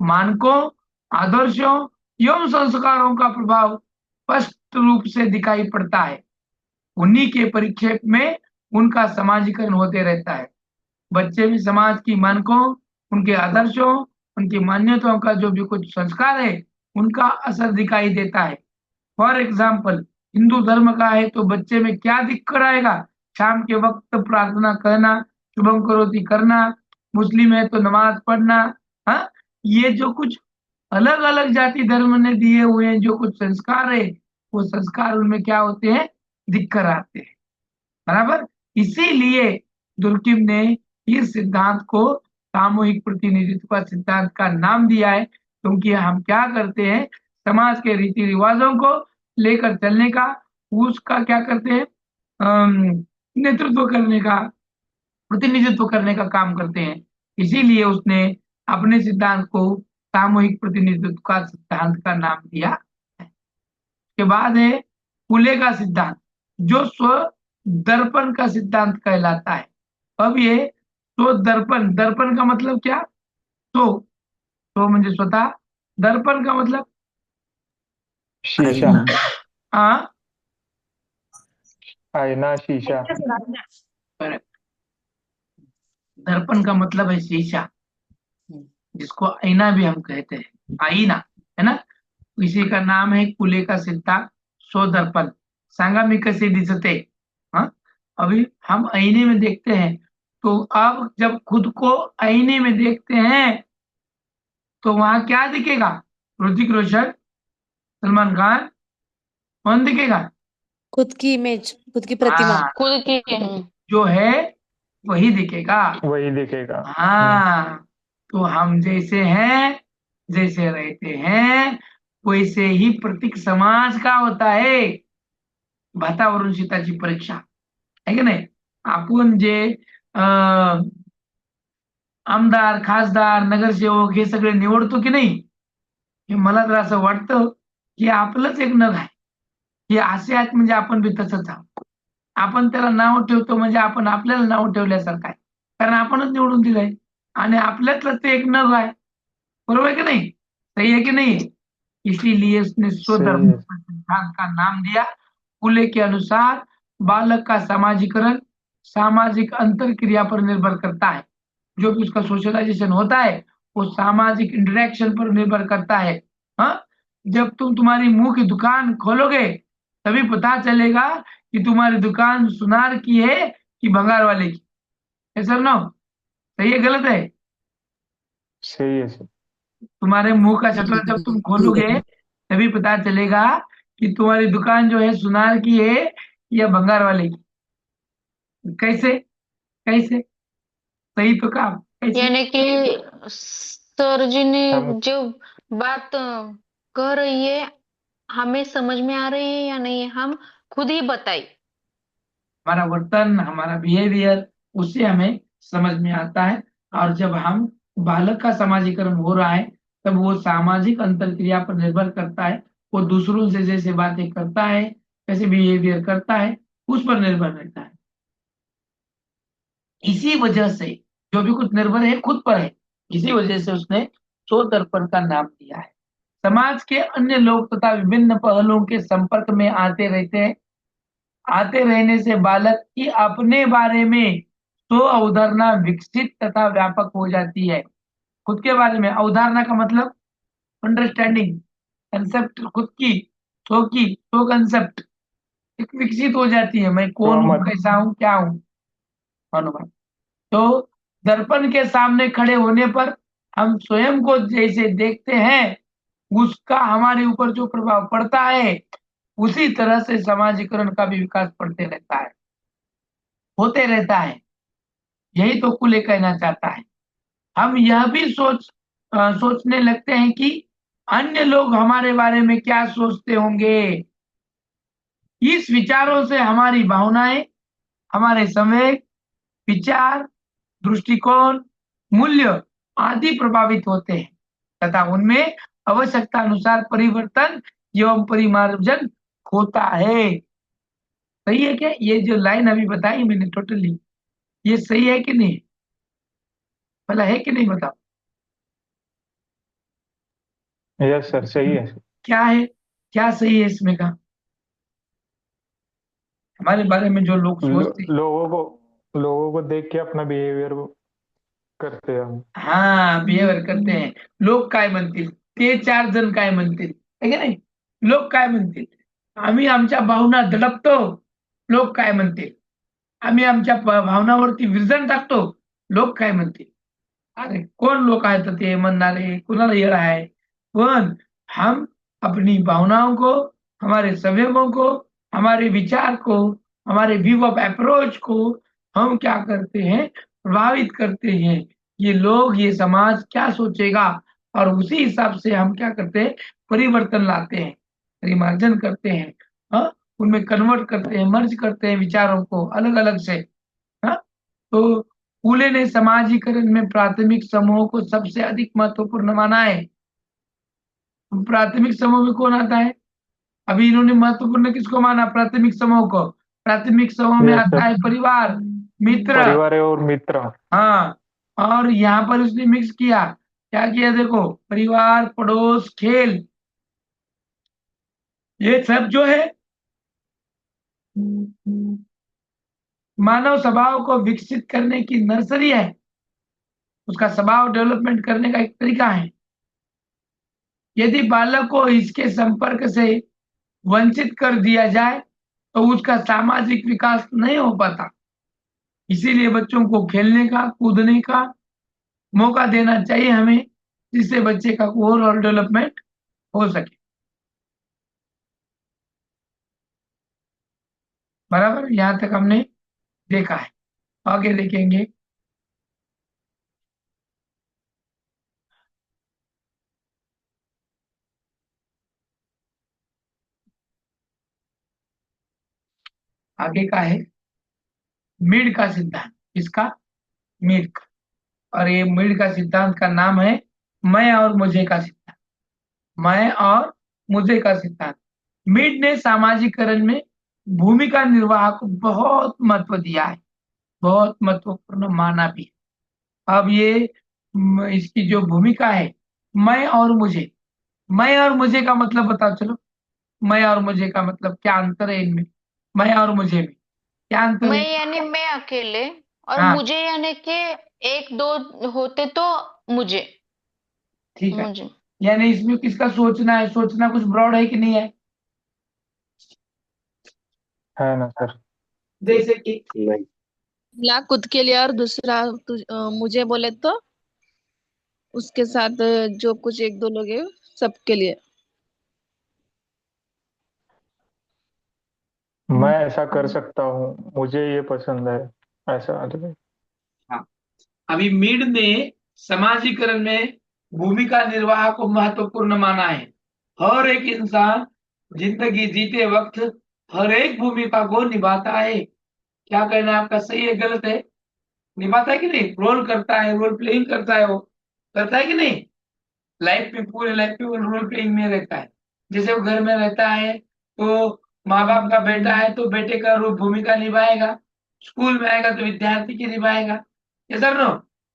मानकों, आदर्शों एवं संस्कारों का प्रभाव स्पष्ट रूप से दिखाई पड़ता है। उन्हीं के परिप्रेक्ष्य में उनका समाजीकरण होते रहता है। बच्चे भी समाज की मानकों, उनके आदर्शों, उनकी मान्यताओं का जो भी कुछ संस्कार है, उनका असर दिखाई देता है। फॉर एग्जाम्पल, हिंदू धर्म का है तो बच्चे में क्या दिख कर आएगा, शाम के वक्त प्रार्थना करना, शुभम करोति करना, मुस्लिम है तो नमाज पढ़ना। हाँ, ये जो कुछ अलग अलग जाति धर्म ने दिए हुए हैं, जो कुछ संस्कार है, वो संस्कार उनमें क्या होते हैं, दिख कर आते हैं। बराबर। इसीलिए दुर्किम ने इस सिद्धांत को सामूहिक प्रतिनिधित्व का सिद्धांत का नाम दिया है, क्योंकि हम क्या करते हैं, समाज के रीति रिवाजों को लेकर चलने का, उसका क्या करते हैं, नेतृत्व करने का, प्रतिनिधित्व करने का काम करते हैं। इसीलिए उसने अपने सिद्धांत को सामूहिक प्रतिनिधित्व का सिद्धांत का नाम दिया है। के बाद है फुले का सिद्धांत, जो स्व दर्पण का सिद्धांत कहलाता है। अब ये स्व दर्पण, दर्पण का मतलब क्या, तो म्हणजे स्वतः, दर्पण का मतलब शीशा, हाँ, आईना, शीशा। दर्पण का मतलब है शीशा, जिसको आईना भी हम कहते हैं, आईना, है ना। इसी का नाम है कुले का सिद्धांत, स्वदर्पण। सांगा मी कसे दिसते। हाँ, अभी हम आईने में देखते हैं, तो अब जब खुद को आईने में देखते हैं तो वहां क्या दिखेगा, ऋतिक रोशन, सलमान खान, कौन दिखेगा, खुद की इमेज, खुद की प्रतिमा। हाँ, खुद की जो है वही दिखेगा। वही दिखेगा। हाँ, तो हम जैसे हैं, जैसे रहते हैं, वैसे ही प्रतीक समाज का होता है। वातावरण शीताची परीक्षा आहे की नाही। आपण जे आमदार, खासदार, नगरसेवक हे सगळे निवडतो की नाही, हे मला तर असं वाटतं की आपलंच एक नग आहे, हे असे आहेत म्हणजे आपण बी तसंच आहोत। आपण त्याला नाव ठेवतो म्हणजे आपण आपल्याला नाव ठेवल्यासारखं आहे, कारण आपणच निवडून दिलंय आणि आपल्यातलं ते एक नग आहे। बरोबर है कि नहीं, सही है कि नहीं। इसीलिए उसने सही स्वधर्म है। सिद्धांत का नाम दिया। फुले के अनुसार बालक का समाजीकरण सामाजिक अंतर क्रिया पर निर्भर करता है। जो भी उसका सोशलाइजेशन होता है वो सामाजिक इंटरेक्शन पर निर्भर करता है। हाँ, जब तुम तुम्हारी मुंह की दुकान खोलोगे तभी पता चलेगा कि तुम्हारी दुकान सुनार की है कि भंगार वाले की। ऐसा ना, सही है गलत है। सही है सर। तुम्हारे मुंह का शटर जब तुम खोलोगे तभी पता चलेगा कि तुम्हारी दुकान जो है सुनार की है या भंगार वाले की। कैसे, कैसे, सही तो कहा, कैसे। यानी कि सर जी ने हम जो बात कह रही है, हमें समझ में आ रही है या नहीं, हम खुद ही बताई। हमारा वर्तन, हमारा बिहेवियर, उससे हमें समझ में आता है। और जब हम बालक का समाजीकरण हो रहा है तब वो सामाजिक अंतर क्रिया पर निर्भर करता है। वो दूसरों से जैसे बातें करता है, कैसे बिहेवियर करता है, उस पर निर्भर रहता है। इसी वजह से जो भी कुछ निर्भर है खुद पर है, इसी वजह से उसने स्वदर्पण का नाम दिया है। समाज के अन्य लोग तथा विभिन्न पहलुओं के संपर्क में आते रहते हैं। आते रहने से बालक की अपने बारे में स्व अवधारणा विकसित तथा व्यापक हो जाती है। खुद के बारे में अवधारणा का मतलब अंडरस्टैंडिंग, कंसेप्ट, खुद की, सो कंसेप्ट, एक विकसित हो जाती है, मैं कौन हूँ, कैसा हूँ, क्या हूँ। अनुभव। तो दर्पण के सामने खड़े होने पर हम स्वयं को जैसे देखते हैं, उसका हमारे ऊपर जो प्रभाव पड़ता है, उसी तरह से समाजीकरण का भी विकास पड़ते रहता है, होते रहता है। यही तो कुले कहना चाहता है। हम यह भी सोचने लगते हैं कि अन्य लोग हमारे बारे में क्या सोचते होंगे। इस विचारों से हमारी भावनाएं, हमारे संवेग, विचार, दृष्टिकोण, मूल्य आदि प्रभावित होते हैं तथा उनमें आवश्यकता अनुसार परिवर्तन एवं परिमार्जन होता है। सही है क्या? ये जो लाइन अभी बताई मैंने टोटली, ये सही है कि नहीं? भला है कि नहीं बताओ? यस सर, सही है। क्या है, क्या सही है इसमें का? हमारे बारे में जो लोग सोचते हैं, लोगों को देख के अपना बिहेवियर करते हैं हम। हाँ बिहेवियर करते हैं। लोक काय म्हणतील, ते 4 जण काय म्हणतील, है की नाही? लोक काय म्हणतील, आम्ही आमच्या भावना दडपतो, लोक काय म्हणतील, आम्ही आमच्या भावनावरती विरजण टाकतो, लोक काय म्हणतील. अरे कौन लोग आए तो ते म्हणणारे, कुणाला येड आहे. पण हम अपनी भावनाओं को, हमारे संवेगों को, हमारे विचार को, हमारे व्यू ऑफ अप्रोच को हम क्या करते हैं, प्रभावित करते हैं। ये लोग, ये समाज क्या सोचेगा, और उसी हिसाब से हम क्या करते हैं, परिवर्तन लाते हैं, परिमार्जन करते हैं। हाँ, उनमें कन्वर्ट करते हैं, मर्ज करते हैं विचारों को अलग अलग से। हाँ, तो फूले ने समाजीकरण में प्राथमिक समूह को सबसे अधिक महत्वपूर्ण माना है। प्राथमिक समूह में कौन आता है? अभी इन्होंने महत्वपूर्ण किसको माना? प्राथमिक समूह को। प्राथमिक समूह में यस आता सर, है परिवार, मित्र। परिवार और मित्र। हाँ, और यहाँ पर उसने मिक्स किया, क्या किया देखो, परिवार, पड़ोस, खेल, ये सब जो है मानव स्वभाव को विकसित करने की नर्सरी है, उसका स्वभाव डेवलपमेंट करने का एक तरीका है। यदि बालक को इसके संपर्क से वंचित कर दिया जाए तो उसका सामाजिक विकास नहीं हो पाता। इसीलिए बच्चों को खेलने का, कूदने का मौका देना चाहिए हमें, जिससे बच्चे का ओवरऑल डेवलपमेंट हो सके। बराबर, यहाँ तक हमने देखा है। आगे देखेंगे। आगे का है मीड का सिद्धांत। किसका? मीड का। और ये मीड का सिद्धांत का नाम है मैं और मुझे का सिद्धांत। मैं और मुझे का सिद्धांत। मीड ने सामाजिकरण में भूमिका निर्वाह को बहुत महत्व दिया है, बहुत महत्वपूर्ण माना भी है। अब ये इसकी जो भूमिका है, मैं और मुझे, मैं और मुझे का मतलब बताओ चलो। मैं और मुझे का मतलब क्या अंतर है इनमें? मैं और मुझे में क्या अंतर मैं है? यानी मैं अकेले, और हाँ मुझे यानी कि एक दो होते तो मुझे। ठीक है। मुझे यानी इसमें किसका सोचना है? सोचना कुछ ब्रॉड है कि नहीं है? है ना सर? जैसे कि नहीं। या खुद के लिए और दूसरा मुझे बोले तो उसके साथ जो कुछ एक दो लोग हैं सबके लिए। मैं ऐसा कर सकता हूँ, मुझे ये पसंद है, ऐसा मतलब। हाँ, अभी मीड ने समाजीकरण में भूमिका निर्वाह को महत्वपूर्ण माना है। हर एक इंसान जिंदगी जीते वक्त हर एक भूमिका को निभाता है। क्या कहना है आपका? सही है, गलत है? निभाता है कि नहीं? रोल करता है, रोल प्लेइंग करता है, वो करता है कि नहीं? लाइफ में, पूरे लाइफ में वो रोल प्लेइंग में रहता है। जैसे वो घर में रहता है तो माँ बाप का बेटा है तो बेटे का भूमिका निभाएगा, स्कूल में आएगा तो विद्यार्थी की निभाएगा, ये सर नो।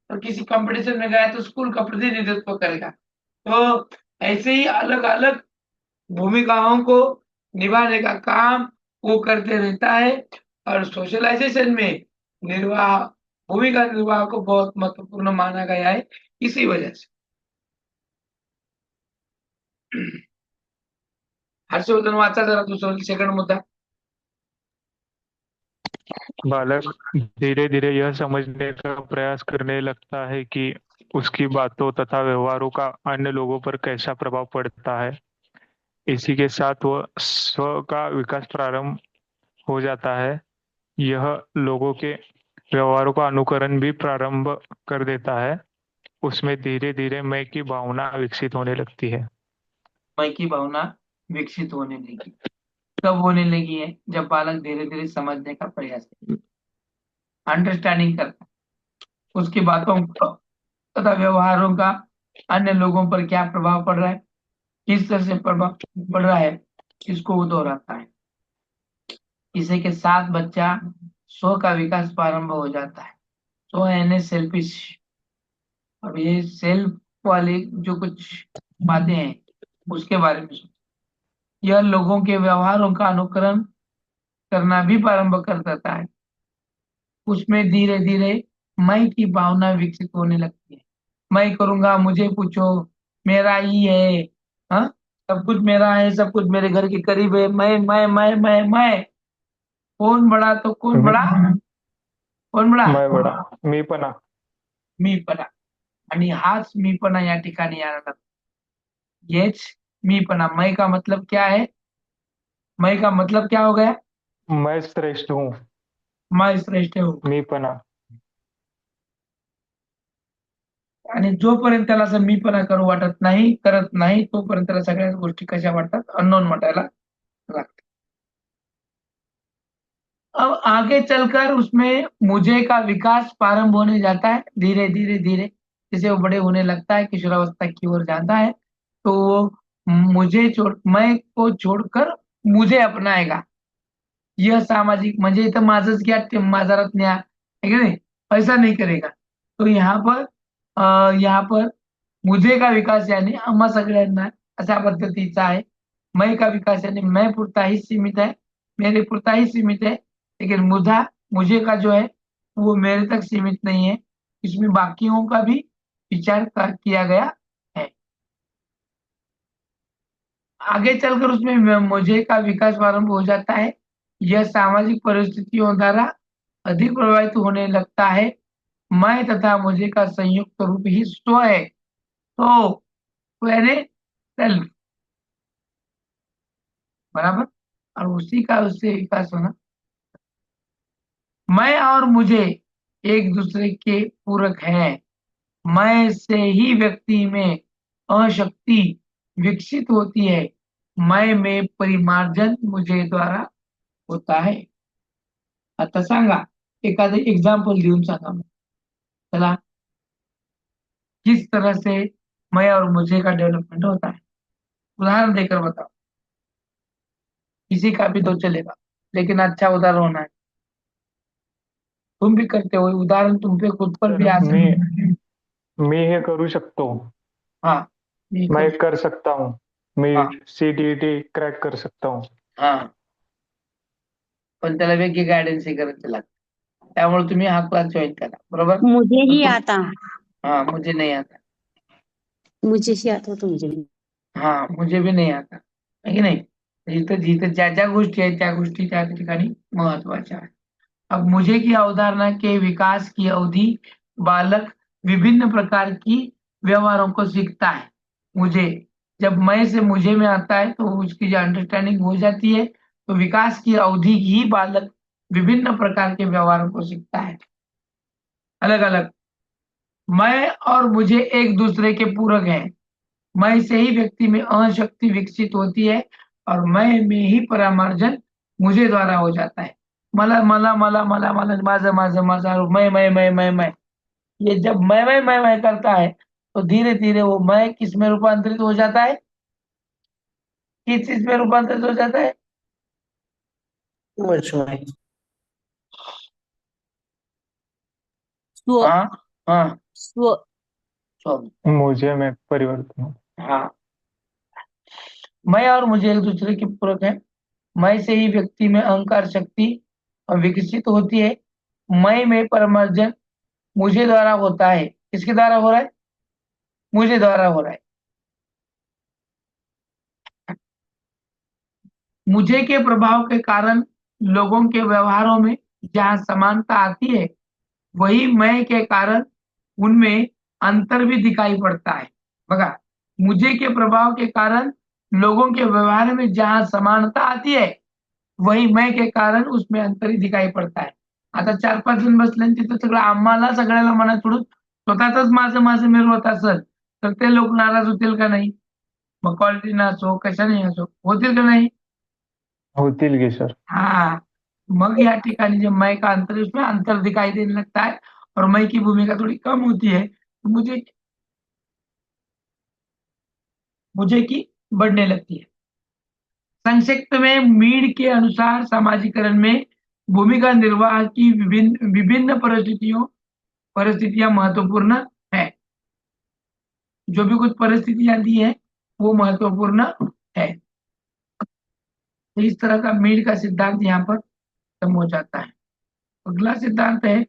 और किसी कंपटीशन में गया तो स्कूल का प्रतिनिधित्व करेगा। तो ऐसे ही अलग अलग भूमिकाओं को निभाने का काम वो करते रहता है। और सोशलाइजेशन में निर्वाह, भूमिका निर्वाह को बहुत महत्वपूर्ण माना गया है इसी वजह से। हर्षवर्धन वाचा जरा दुसरा सेकंड मुद्दा। बालक धीरे धीरे यह समझने का प्रयास करने लगता है कि उसकी बातों तथा व्यवहारों का अन्य लोगों पर कैसा प्रभाव पड़ता है। इसी के साथ वह स्व का विकास प्रारंभ हो जाता है। यह लोगों के व्यवहारों का अनुकरण भी प्रारंभ कर देता है। उसमें धीरे धीरे मैं की भावना विकसित होने लगती है। मैं की भावना विकसित होने लगी। कब होने लगी है? जब बालक धीरे धीरे समझने का प्रयास अंडरस्टैंडिंग करता है, उसकी बातों का तथा व्यवहारों का अन्य लोगों पर क्या प्रभाव पड़ रहा है, किस तरह से प्रभाव पड़ रहा है, इसको वो दोहराता है। इसी के साथ बच्चा स्व का विकास प्रारंभ हो जाता है। स्व यानी सेल्फिश। अब ये सेल्फ वाली जो कुछ बातें हैं उसके बारे में सोचो। यह लोगों के व्यवहारों का अनुकरण करना भी प्रारंभ कर देता है। उसमें धीरे धीरे मैं की भावना विकसित होने लगती है। मैं करूंगा, मुझे पूछो, मेरा ही है, हाँ, सब कुछ मेरा है, सब कुछ मेरे घर के करीब है, मैं। कौन बड़ा तो कौन बड़ा, कौन बड़ा? मैं बड़ा, मीपणा. मीपणा. आणि हाच मीपणा या ठिकाणी यायला लागतो. येच मीपणा. मैं का मतलब क्या है? मैं का मतलब क्या हो गया? मैं श्रेष्ठ हूँ. मैं श्रेष्ठ हूँ. मीपणा. आणि जोपर्यंत त्याला असं मीपणा करू वाटत नाही, करत नाही, तोपर्यंत त्याला सगळ्याच गोष्टी कशा वाटतात? अननोन वाटायला लागतात. अब आगे चलकर उसमें मुझे का विकास प्रारंभ होने जाता है धीरे धीरे धीरे। जैसे वो बड़े होने लगता है, किशोरावस्था की ओर जाता है, तो वो मैं को छोड़कर मुझे अपनाएगा। यह सामाजिक म्हणजे इथं माझंच घ्या, ते माझा न्या, है की नाही? ऐसा नहीं करेगा. तो यहाँ पर मुझे का विकास यानी आम्हा सगळ्यांना अशा पद्धतीचा आहे. मैं का विकास यानी मैं पुरता ही सीमित है, मेरे पुरता ही सीमित है, लेकिन मुझे का जो है वो मेरे तक सीमित नहीं है, इसमें बाकियों का भी विचार किया गया है। आगे चलकर उसमें मुझे का विकास प्रारंभ हो जाता है। यह सामाजिक परिस्थितियों द्वारा अधिक प्रभावित होने लगता है। मैं तथा मुझे का संयुक्त रूप ही स्व है। तो यानी सेल्फ, बराबर, और उसी का उससे विकास होना। मैं और मुझे एक दूसरे के पूरक हैं। मैं से ही व्यक्ति में अशक्ति विकसित होती है। मैं में परिमार्जन मुझे द्वारा होता है। आता सांगा, एखादं एग्जाम्पल देऊन सांगा मग. चला, किस तरह से मैं और मुझे का डेवलपमेंट होता है, उदाहरण देकर बताओ. किसी का भी तो चलेगा, लेकिन अच्छा उदाहरण होना है. तुम भी करते हो, उदाहरण तुम पे खुद पर भी आ सकते हैं. मी हे करू शकतो. हाँ, मी मैं कर कर सकता हूँ. मैं हाँ सीटीईटी क्रैक कर सकता हूँ. हाँ, पण त्याला वेगळी गायडन्स हे करायचं लागतं. त्यामुळे तुम्ही हा क्लास जॉईन करा, बरोबर. मुझे ही तो आता. हाँ, मुझे नहीं आता. मुझे ही आता तो मुझे नहीं. हाँ, मुझे भी नहीं आता, है की नाही? जिथं जिथं ज्या ज्या गोष्टी आहेत त्या गोष्टी त्या ठिकाणी महत्वाच्या आहेत. अब मुझे की अवधारणा के विकास की अवधि बालक विभिन्न प्रकार की व्यवहारों को सीखता है. मुझे, जब मैं से मुझे में आता है तो उसकी जो अंडरस्टैंडिंग हो जाती है, तो विकास की अवधि ही बालक विभिन्न प्रकार के व्यवहारों को सीखता है, अलग अलग. मैं और मुझे एक दूसरे के पूरक हैं. मैं से ही व्यक्ति में अशक्ति विकसित होती है और मैं में ही परामार्जन मुझे द्वारा हो जाता है. मला मला मला मला मला माझं माझं माझं और मैं, ये जब मैं करता है तो धीरे धीरे वो मैं किस में रूपांतरित हो जाता है? किस चीज में रूपांतरित हो जाता है? स्व. हाँ हाँ, स्व. सॉरी, मुझे में परिवर्तन. हाँ. मैं और मुझे एक दूसरे के पूरक है. मैं से ही व्यक्ति में अहंकार शक्ति विकसित होती है. मैं में परमार्जन मुझे द्वारा होता है. किसके द्वारा हो रहा है? मुझे द्वारा हो रहा है. मुझे के प्रभाव के कारण लोगों के व्यवहारों में जहाँ समानता आती है वही मैं के कारण उनमें अंतर भी दिखाई पड़ता है। बघा, मुझे के प्रभाव के कारण लोगों के व्यवहार में जहाँ समानता आती है वही मैं के कारण उसमें अंतरही दिखाई पडत आहे. आता 4-5 जण बसले आणि तिथं सगळं आम्हाला सगळ्याला मनात सोडून स्वतःच माझं माझं मिरवत असेल तर ते लोक नाराज होतील का नाही? मग क्वालिटी असो कशाने असो होतील का नाही? होतील की सर. हाँ, मग या ठिकाणी जब मैं का अंतर है उसमें अंतर दिखाई देने लगता है और मैं की भूमिका थोड़ी कम होती है तो मुझे की बढ़ने लगती है। संक्षिप्त में मीड के अनुसार समाजीकरण में भूमिका निर्वाह की विभिन्न विभिन्न परिस्थितियां महत्वपूर्ण है। जो भी कुछ परिस्थितियां दी है वो महत्वपूर्ण है। तो इस तरह का मीड का सिद्धांत यहाँ पर खत्म हो जाता है। अगला सिद्धांत है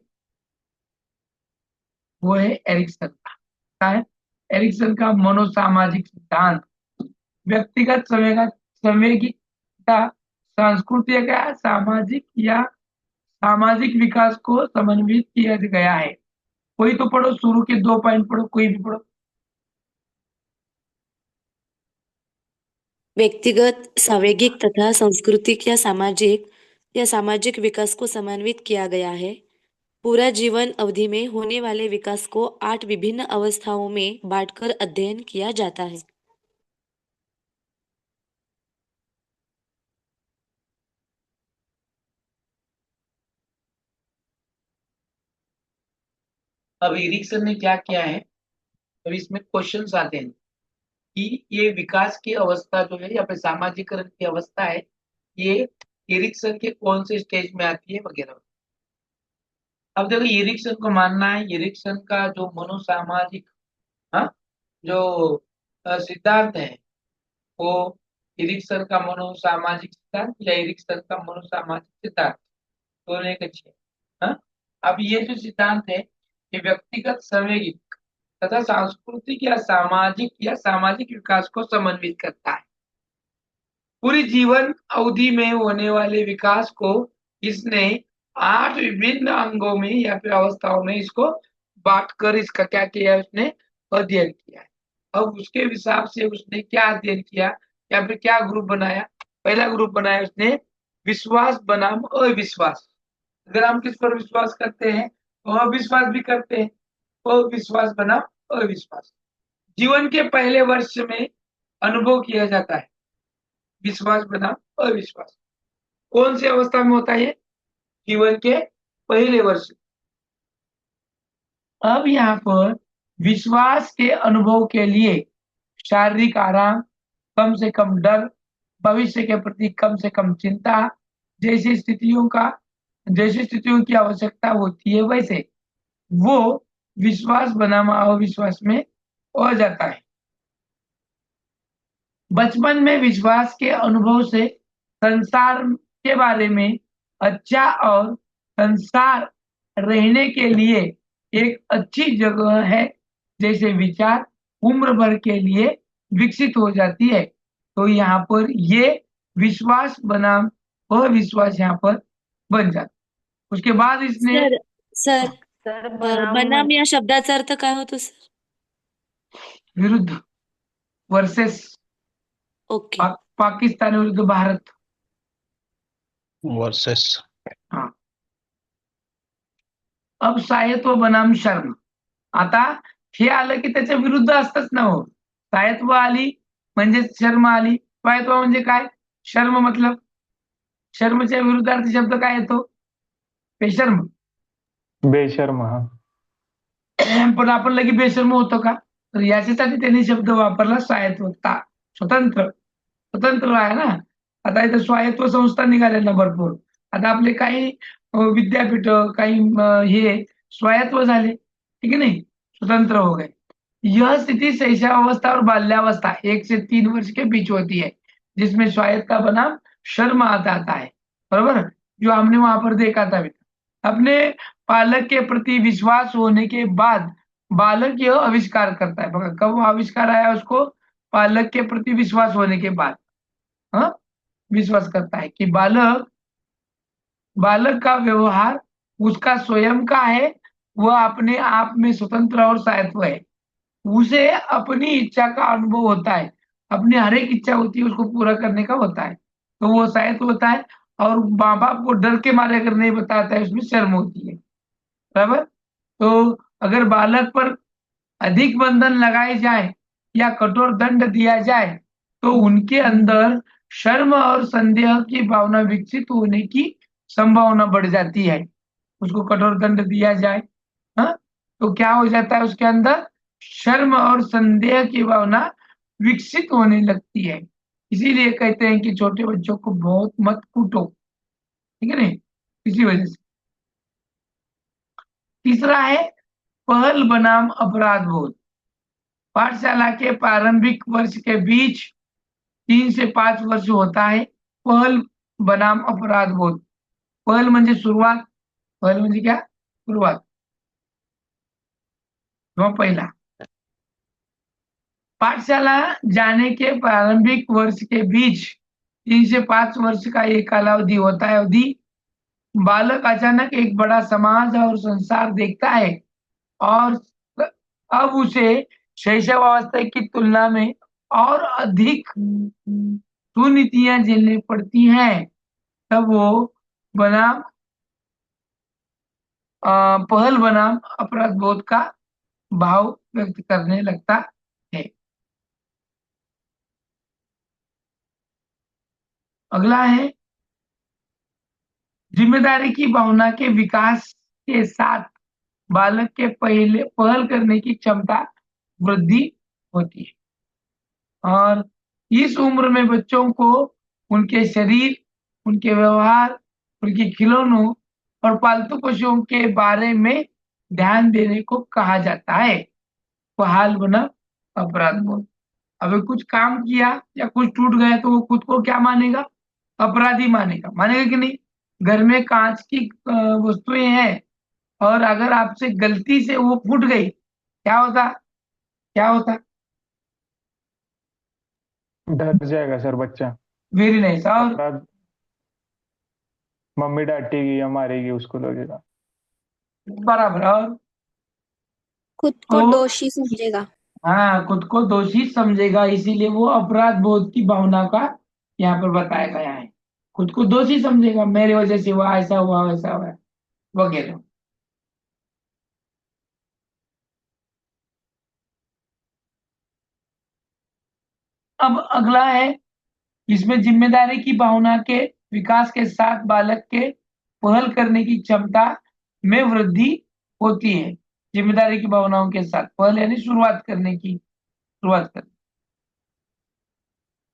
वो है एरिक्सन का। क्या है? एरिक्सन का मनोसामाजिक सिद्धांत व्यक्तिगत संवेगिता सांस्कृतिक या सामाजिक विकास को समन्वित किया गया है। कोई तो पढ़ो, शुरू के 2 पॉइंट पढ़ो, कोई भी पढ़ो। व्यक्तिगत सावेगिक तथा सांस्कृतिक या सामाजिक विकास को समन्वित किया गया है। पूरा जीवन अवधि में होने वाले विकास को 8 विभिन्न अवस्थाओं में बांटकर अध्ययन किया जाता है। अब एरिक्सन ने क्या किया है, अब इसमें क्वेश्चंस आते हैं कि ये विकास की अवस्था जो है या फिर सामाजिकरण की अवस्था है, ये एरिक्सन के कौन से स्टेज में आती है वगैरह। अब देखो, एरिक्सन को मानना है, एरिक्सन का जो मनोसामाजिक हाँ, जो सिद्धांत है वो एरिक्सन का मनोसामाजिक सिद्धांत या एरिक्सन का मनोसामाजिक सिद्धांत दोनों एक अच्छे हैं। हाँ? अब ये जो सिद्धांत है ये व्यक्तिगत संवेगिक तथा सांस्कृतिक या सामाजिक विकास को समन्वित करता है। पूरी जीवन अवधि में होने वाले विकास को इसने 8 विभिन्न अंगों में या फिर अवस्थाओं में इसको बांटकर इसका क्या किया है, उसने अध्ययन किया है। अब उसके हिसाब से उसने क्या अध्ययन किया या फिर क्या ग्रुप बनाया। पहला ग्रुप बनाया उसने विश्वास बनाम अविश्वास। अगर हम किस पर विश्वास करते हैं तो अविश्वास भी करते हैं, तो विश्वास बनाम अविश्वास जीवन के पहले वर्ष में अनुभव किया जाता है। विश्वास बनाम अविश्वास कौन सी अवस्था में होता है? जीवन के पहले वर्ष। अब यहाँ पर विश्वास के अनुभव के लिए शारीरिक आराम, कम से कम डर, भविष्य के प्रति कम से कम चिंता जैसी स्थितियों की आवश्यकता होती है, वैसे वो विश्वास बनाम अविश्वास में हो जाता है। बचपन में विश्वास के अनुभव से संसार के बारे में अच्छा और संसार रहने के लिए एक अच्छी जगह है जैसे विचार उम्र भर के लिए विकसित हो जाती है। तो यहाँ पर ये विश्वास बनाम अविश्वास यहाँ पर बन जाता। उसके बाद इसने सर सर बनाम या शब्दाचा अर्थ काय होतो सर? विरुद्ध वर्सेस ओके। पाकिस्तान विरुद्ध भारत वर्सेस। हाँ। अब सायत्व बनाम शर्म। आता हे आलं की त्याच्या विरुद्ध असतच ना हो। सायत्व आली म्हणजे शर्म आली। स्वायत्व म्हणजे काय? शर्म मतलब शर्मच्या विरुद्धार्थी शब्द काय येतो? बेशर्म। बेशर्म. हा. पण आपण लगे बेशर्म होतो का? तर याच्यासाठी त्यांनी शब्द वापरला स्वायत्वता, स्वतंत्र आहे ना। आता इथं स्वायत्व संस्था निघाल्या ना भरपूर। आता आपले काही विद्यापीठ काही हे स्वायत्व झाले, ठीक है नहीं, स्वतंत्र हो गए। यह स्थिति शैशवावस्था और बाल्यावस्था 1 से 3 वर्ष के बीच होती है, जिसमें स्वायत्तता बनाम शर्म आता है, बरोबर? जो हमने वहां पर देखा था। अपने पालक के प्रति विश्वास होने के बाद बालक यह आविष्कार करता है। बघा, कब आविष्कार आया उसको? पालक के प्रति विश्वास होने के बाद। हाँ, विश्वास करता है कि बालक बालक का व्यवहार उसका स्वयं का है, वह अपने आप में स्वतंत्र और स्वायत्त है। उसे अपनी इच्छा का अनुभव होता है, अपनी हर एक इच्छा होती है उसको पूरा करने का होता है, तो वो स्वायत्त होता है। और माँ बाप को डर के मारे अगर नहीं बताता है उसमें शर्म होती है, बराबर। तो अगर बालक पर अधिक बंधन लगाए जाए या कठोर दंड दिया जाए तो उनके अंदर शर्म और संदेह की भावना विकसित होने की संभावना बढ़ जाती है। उसको कठोर दंड दिया जाए, हाँ, तो क्या हो जाता है उसके अंदर शर्म और संदेह की भावना विकसित होने लगती है। इसीलिए कहते हैं कि छोटे बच्चों को बहुत मत कूटो, ठीक है नहीं, इसी वजह से। तीसरा है पहल बनाम अपराध बोध। पाठशाला के प्रारंभिक वर्ष के बीच 3 से 5 वर्ष होता है पहल बनाम अपराध बोध। पहल म्हणजे सुरुवात, पहल म्हणजे क्या, सुरुवात किंवा पहिला। पाठशाला जाने के प्रारंभिक वर्ष के बीच 3 से 5 वर्ष का एक कालावधि होता है। अवधि बालक अचानक एक बड़ा समाज और संसार देखता है और अब उसे शैशव अवस्था की तुलना में और अधिक दुर्नीतियां झेलनी पड़ती हैं। तब वो बनाम पहल बनाम अपराध बोध का भाव व्यक्त करने लगता है। अगला है जिम्मेदारी की भावना के विकास के साथ बालक के पहल करने की क्षमता वृद्धि होती है। और इस उम्र में बच्चों को उनके शरीर, उनके व्यवहार, उनके खिलौनों और पालतू पशुओं के बारे में ध्यान देने को कहा जाता है। पहल बना अपराध बोध। अगर कुछ काम किया या कुछ टूट गया तो वो खुद को क्या मानेगा, अपराधी मानेगा, मानेगा कि नहीं। घर में कांच की वस्तुएं हैं और अगर आपसे गलती से वो फूट गई, क्या होता, क्या होता, डर जाएगा सर बच्चा। Very nice. और अपराध, मम्मी डांटेगी या मारेगी उसको लगेगा। बराबर। और खुद को तो दोषी समझेगा। हाँ, खुद को दोषी समझेगा, इसीलिए वो अपराध बोध की भावना का यहाँ पर बताया गया है। खुद को दोषी समझेगा, मेरे वजह से हुआ, ऐसा हुआ, वैसा हुआ, वगैरह। अब अगला है, इसमें जिम्मेदारी की भावना के विकास के साथ बालक के पहल करने की क्षमता में वृद्धि होती है। जिम्मेदारी की भावनाओं के साथ पहल यानी शुरुआत करने की, शुरुआत करने।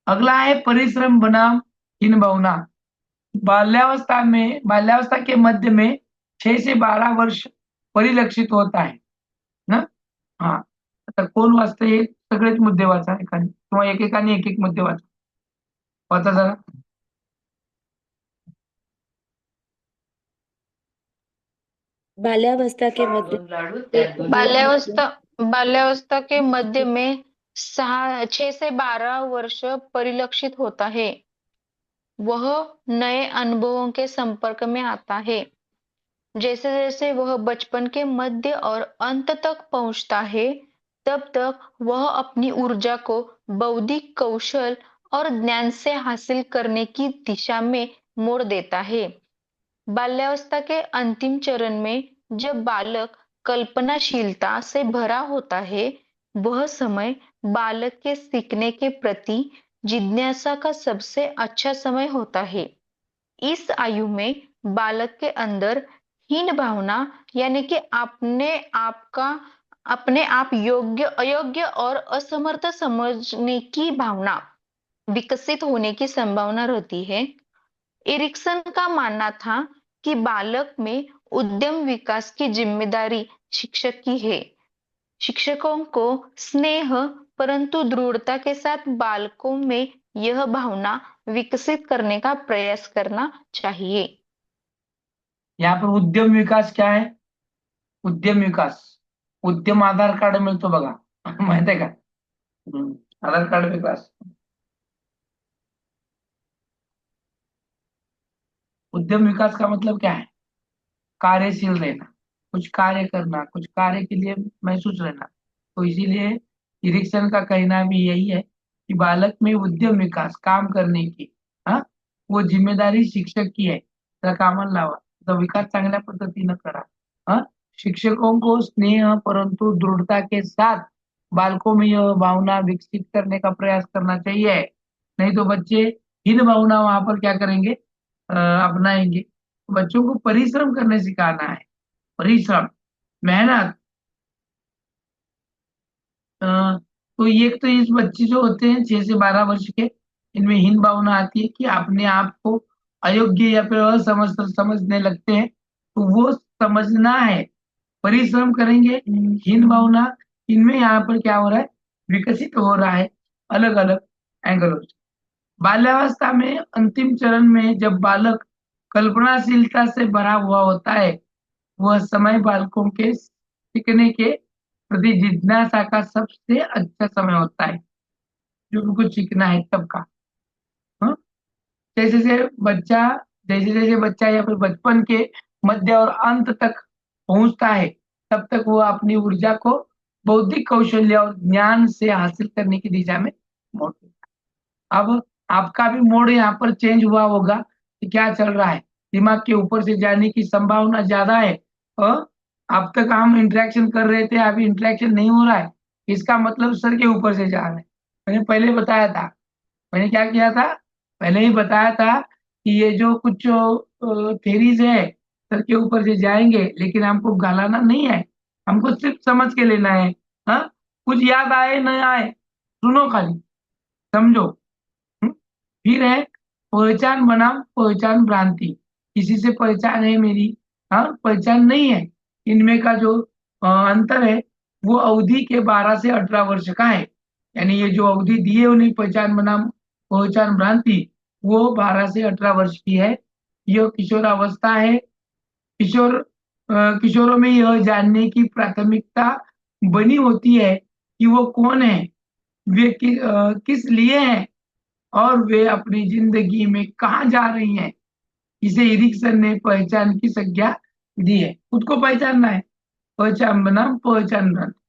अगला है परिश्रम बनाम हीन भावना। बाल्यावस्था के मध्य में 6 से 12 वर्ष परिलक्षित होता है ना। हा, आता कोण वाचतं हे सगळेच मुद्दे वाचा एकाने किंवा एकेकाने एक एक मुद्दे वाचा, वाचा जरा। बाल्यावस्था के मध्य बाल्यावस्था बाल्यावस्था के मध्य में 6 से 12 वर्ष परिलक्षित होता है। वह नए अनुभवों के संपर्क में आता है। जैसे जैसे वह बचपन के मध्य और अंत तक पहुंचता है, तब तक वह अपनी ऊर्जा को बौद्धिक कौशल और ज्ञान से हासिल करने की दिशा में मोड़ देता है। बाल्यावस्था के अंतिम चरण में जब बालक कल्पनाशीलता से भरा होता है, वह समय बालक के सीखने के प्रति जिज्ञासा का सबसे अच्छा समय होता है। इस आयु में बालक के अंदर हीन भावना यानी कि अपने आप योग्य, अयोग्य और असमर्थ समझने की भावना विकसित होने की संभावना रहती है। एरिक्सन का मानना था कि बालक में उद्यम विकास की जिम्मेदारी शिक्षक की है। शिक्षकों को स्नेह परंतु दृढ़ता के साथ बालकों में यह भावना विकसित करने का प्रयास करना चाहिए। यहाँ पर उद्यम विकास क्या है, उद्यम विकास, उद्यम आधार कार्ड मिळतो बघा माहित आहे का, आधार कार्ड विकास। उद्यम विकास का मतलब क्या है? कार्यशील रहना, कुछ कार्य करना, कुछ कार्य के लिए महसूस रहना। तो इसीलिए इरिक्सन का कहना भी यही है कि बालक में उद्यम विकास, काम करने की, हाँ, वो जिम्मेदारी शिक्षक की आहे, त्या कामाला लावा. तो विकास चांगल्या पद्धतीनं करा. हाँ, शिक्षकों को स्नेह परंतु दृढ़ता के साथ बालकों में यह भावना विकसित करने का प्रयास करना चाहिए. नहीं तो बच्चे हीन भावना वहां पर क्या करेंगे, अपनाएंगे. बच्चों को परिश्रम करने सिखाना है, परिश्रम, मेहनत. अ, तो ये तो इस बच्चे जो होते हैं 6 से 12 वर्ष के, इनमें हीन भावना आती है कि अपने आप को अयोग्य या फिर समझने लगते हैं. तो वो समझना है, परिश्रम करेंगे. हीन भावना इनमें यहाँ पर क्या हो रहा है, विकसित हो रहा है अलग अलग एंगलों से. बाल्यावस्था में अंतिम चरण में जब बालक कल्पनाशीलता से भरा हुआ होता है, वह समय बालकों के सीखने के प्रति जिज्ञासा का सबसे अच्छा समय होता है. जो भी कुछ सीखना है तब का. हाँ? जैसे जैसे बच्चा जैसे जैसे बच्चा या फिर बचपन के मध्य और अंत तक पहुंचता है, तब तक वो अपनी ऊर्जा को बौद्धिक कौशल्य और ज्ञान से हासिल करने की दिशा में मोड़ता है. अब आपका भी मोड यहाँ पर चेंज हुआ होगा कि क्या चल रहा है, दिमाग के ऊपर से जाने की संभावना ज्यादा है. और अब तक हम इंटरेक्शन कर रहे थे, अभी इंटरेक्शन नहीं हो रहा है, इसका मतलब सर के ऊपर से जा रहा है. मैंने पहले बताया था, मैंने क्या किया था, पहले ही बताया था कि ये जो कुछ थेरीज है सर के ऊपर से जाएंगे, लेकिन हमको गलाना नहीं है, हमको सिर्फ समझ के लेना है. हाँ, कुछ याद आए न आए, सुनो खाली, समझो. फिर है पहचान बनाम पहचान भ्रांति. किसी से पहचान है मेरी, हाँ, पहचान नहीं है. इनमें का जो अंतर है वो अवधि के 12 से 18 वर्ष का है. यानी ये जो अवधि दी है उन्हें पहचान बनाम पहचान भ्रांति, वो 12 से 18 वर्ष की है. यह किशोरावस्था है. किशोरों में यह जानने की प्राथमिकता बनी होती है कि वो कौन है, वे किस लिए हैं, और वे अपनी जिंदगी में कहाँ जा रही हैं. इसे इरिक्सन ने पहचान की संज्ञा दी है. खुद को पहचानना है, पहचान बनाम पहचान भ्रांती.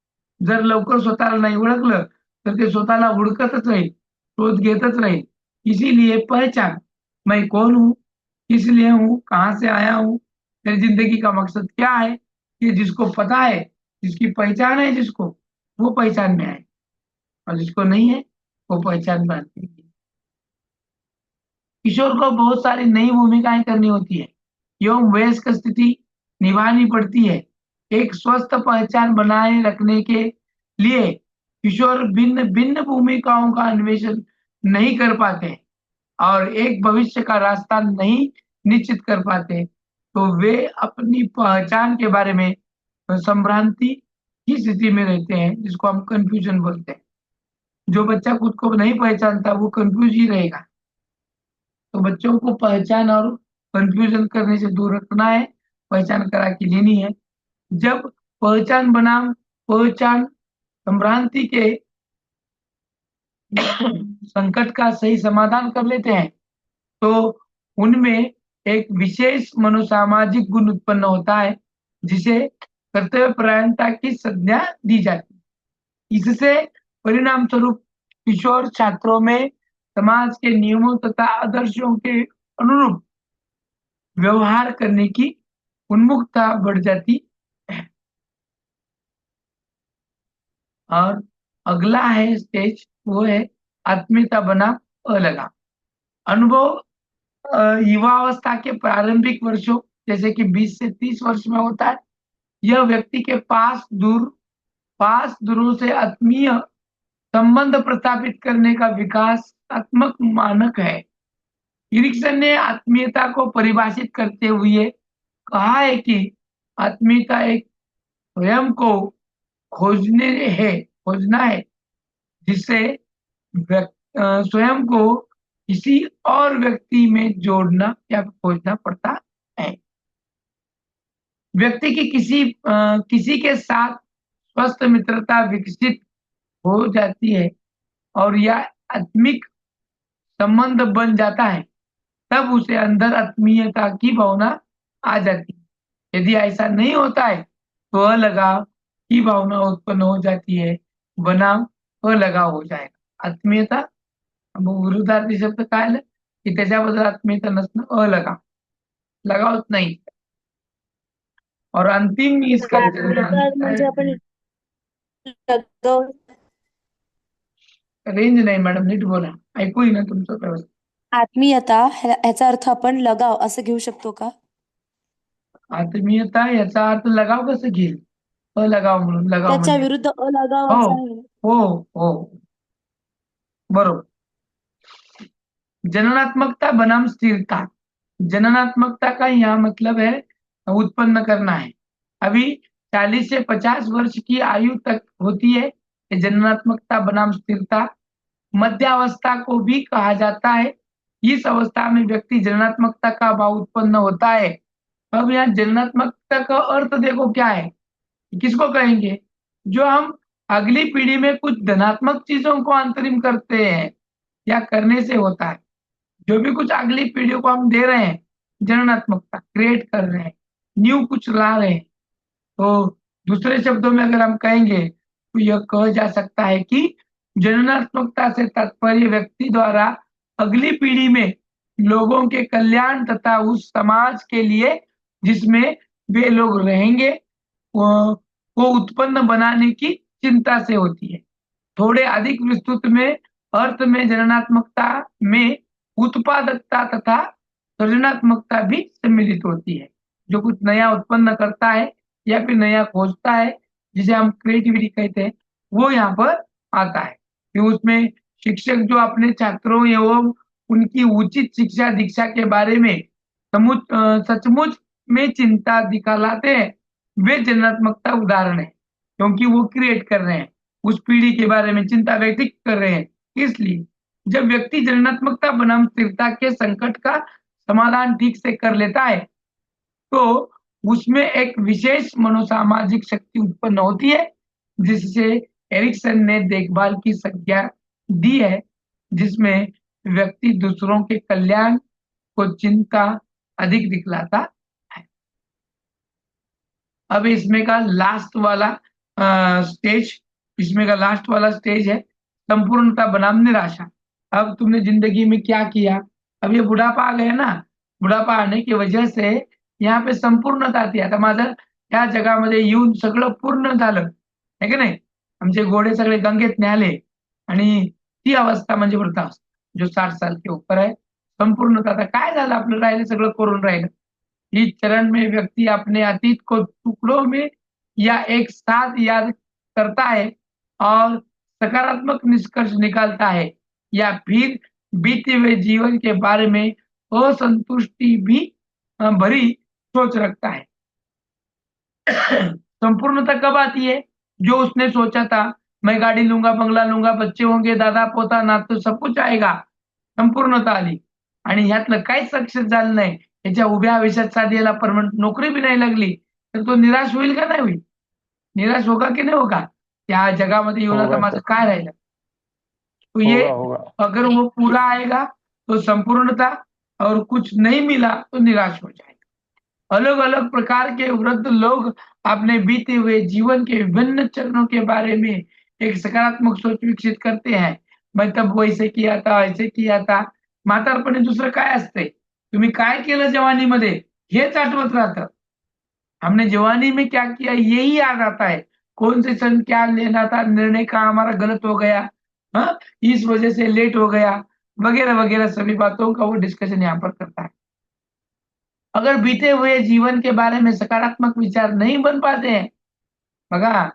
जर लवकर स्वतःला नाही ओळखलं तर ते स्वतःला हुडकतच राहील, शोध घेतच राहील. इसीलिए पहचान, मैं कौन हूँ, किस लिए हूँ, कहाँ से आया हूँ, मेरी जिंदगी का मकसद क्या है, ये जिसको पता है, जिसकी पहचान है, जिसको, वो पहचान में आए. और जिसको नहीं है वो पहचान भ्रांति. किशोर को बहुत सारी नई भूमिकाएं करनी होती है, एवं वयस्क स्थिति निभानी पड़ती है. एक स्वस्थ पहचान बनाए रखने के लिए किशोर भिन्न भिन्न भूमिकाओं का अन्वेषण नहीं कर पाते और एक भविष्य का रास्ता नहीं निश्चित कर पाते, तो वे अपनी पहचान के बारे में संभ्रांति की स्थिति में रहते हैं, जिसको हम कंफ्यूजन बोलते हैं. जो बच्चा खुद को नहीं पहचानता वो कंफ्यूज ही रहेगा. तो बच्चों को पहचान और कंफ्यूजन करने से दूर रखना है, पहचान करा के लेनी है. जब पहचान बनाम पहचान संभ्रांति के संकट का सही समाधान कर लेते हैं, तो उनमें एक विशेष मनोसामाजिक गुण उत्पन्न होता है, जिसे कर्तव्य परायणता की संज्ञा दी जाती है. इससे परिणाम स्वरूप किशोर छात्रों में समाज के नियमों तथा आदर्शों के अनुरूप व्यवहार करने की उन्मुखता बढ़ जाती है. और अगला है स्टेज, वो है आत्मीयता बनाम अलगाव. अनुभव युवावस्था के प्रारंभिक वर्षों जैसे कि 20 से 30 वर्ष में होता है. यह व्यक्ति के पास दूरों से आत्मीय संबंध प्रस्थापित करने का विकासात्मक मानक है. इरिक्सन ने आत्मीयता को परिभाषित करते हुए कहा है कि आत्मीयता एक स्वयं को खोजना है, जिससे स्वयं को किसी और व्यक्ति में जोड़ना या खोजना पड़ता है. व्यक्ति की किसी के साथ स्वस्थ मित्रता विकसित हो जाती है और यह आत्मिक संबंध बन जाता है. तब उसे अंदर आत्मीयता की भावना आ जाती है। यदि ऐसा नहीं होता है तो अलगाव की भावना उत्पन्न हो जाती है, बनाव अलगाव हो जाएगा। आत्मीयता विरुद्धार्थी शब्द काय आलं की त्याच्याबद्दल आत्मीयता नसणं अलगाव, लगावच नाही। और अंतिम इसका लगाव म्हणजे आपण लगाव रेंज नाही मॅडम, नीट बोला, ऐकू येईना तुमचं व्यवस्थित। आत्मीयता ह्याचा अर्थ आपण लगाव असं घेऊ शकतो का? आत्मीयता याचा अर्थ लगाव कसं घेईल? अलगाव म्हणून, लगाव त्याच्या म्हणजे विरुद्ध अलगाव हो असा आहे. हो हो बरोबर। जननात्मकता बनाम स्थिरता। जननात्मकता का यहाँ मतलब है उत्पन्न करना है। अभी 40 से 50 वर्ष की आयु तक होती है ये जननात्मकता बनाम स्थिरता। मध्यावस्था को भी कहा जाता है। इस अवस्था में व्यक्ति जननात्मकता का भाव उत्पन्न होता है। अब यहाँ जननात्मकता का अर्थ देखो क्या है, किसको कहेंगे? जो हम अगली पीढ़ी में कुछ धनात्मक चीजों को अंतरिम करते हैं या करने से होता है। जो भी कुछ अगली पीढ़ियों को हम दे रहे हैं, जननात्मकता क्रिएट कर रहे हैं, न्यू कुछ ला रहे हैं। तो दूसरे शब्दों में अगर हम कहेंगे तो यह कहा जा सकता है कि जननात्मकता से तात्पर्य व्यक्ति द्वारा अगली पीढ़ी में लोगों के कल्याण तथा उस समाज के लिए जिसमें वे लोग रहेंगे को उत्पन्न बनाने की चिंता से होती है। थोड़े अधिक विस्तृत में अर्थ में जननात्मकता में उत्पादकता तथा सृजनात्मकता भी सम्मिलित होती है। जो कुछ नया उत्पन्न करता है या फिर नया खोजता है, जिसे हम क्रिएटिविटी कहते हैं, वो यहाँ पर आता है। कि उसमें शिक्षक जो अपने छात्रों एवं उनकी उचित शिक्षा दीक्षा के बारे में सचमुच में चिंता दिखलाते हैं, वे जननात्मकता उदाहरण है, क्योंकि वो क्रिएट कर रहे हैं, उस पीढ़ी के बारे में चिंता व्यक्त कर रहे हैं। इसलिए जब व्यक्ति जननात्मकता बनाम स्थिरता के संकट का समाधान ठीक से कर लेता है तो उसमें एक विशेष मनोसामाजिक शक्ति उत्पन्न होती है, जिससे एरिक्सन ने देखभाल की संज्ञा दी है, जिसमें व्यक्ति दूसरों के कल्याण को चिंता अधिक दिखलाता है। अब इसमें का लास्ट वाला स्टेज, इसमें का लास्ट वाला स्टेज है संपूर्णता बनाम निराशा। अब तुमने जिंदगी में क्या किया, अब ये बुढ़ापा आ गया ना, बुढ़ापा आने की वजह से यहाँ पे संपूर्णता ती आता माझं त्या जगामध्ये येऊन सगळं पूर्ण झालं, है की नाही? आमचे घोडे सगळे गंगेत न्याले आणि ती अवस्था म्हणजे वृद्धावस्था, जो 60 साल के ऊपर है। संपूर्णता आता काय झालं, आपलं राहिलं सगळं करून राहिलं। इस चरण में व्यक्ति अपने अतीत को टुकड़ों में या एक साथ याद करता है और सकारात्मक निष्कर्ष निकालता है, या फिर बीते हुए जीवन के बारे में असंतुष्टि भी भरी सोच रखता है। संपूर्णता कब आती है? जो उसने सोचा था, मैं गाड़ी लूंगा, बंगला लूंगा, बच्चे होंगे, दादा पोता नातू सब कुछ आएगा, संपूर्णता आली आणि ह्यातलं काहीच सक्सेस झालं नाही, याच्या उभ्या आयुष्यात साधी याला परमनंट नोकरी भी नाही लागली, तर तो निराश होईल का नाही होईल? निराश होगा की नाही होगा? या जगामध्ये येऊन आता माझं काय राहिलं? तो ये अगर वो पूरा आएगा तो संपूर्णता, और कुछ नहीं मिला तो निराश हो जाएगा। अलग अलग प्रकार के वृद्ध लोग अपने बीते हुए जीवन के विभिन्न चरणों के बारे में एक सकारात्मक सोच विकसित करते हैं। मैं तब वैसे किया था, ऐसे किया था। म्हातारपणी दुसरं काय असतंय, तुम्ही काय केलं जवानीमध्ये हेच आठवत राहतं। हमने जवानी में क्या किया यही याद आता है, कौन से सन क्या लेना था, निर्णय का हमारा गलत हो गया, हाँ इस वजह से लेट हो गया, वगैरह वगैरह सभी बातों का वो डिस्कशन यहाँ पर करता है। अगर बीते हुए जीवन के बारे में सकारात्मक विचार नहीं बन पाते हैं, बघा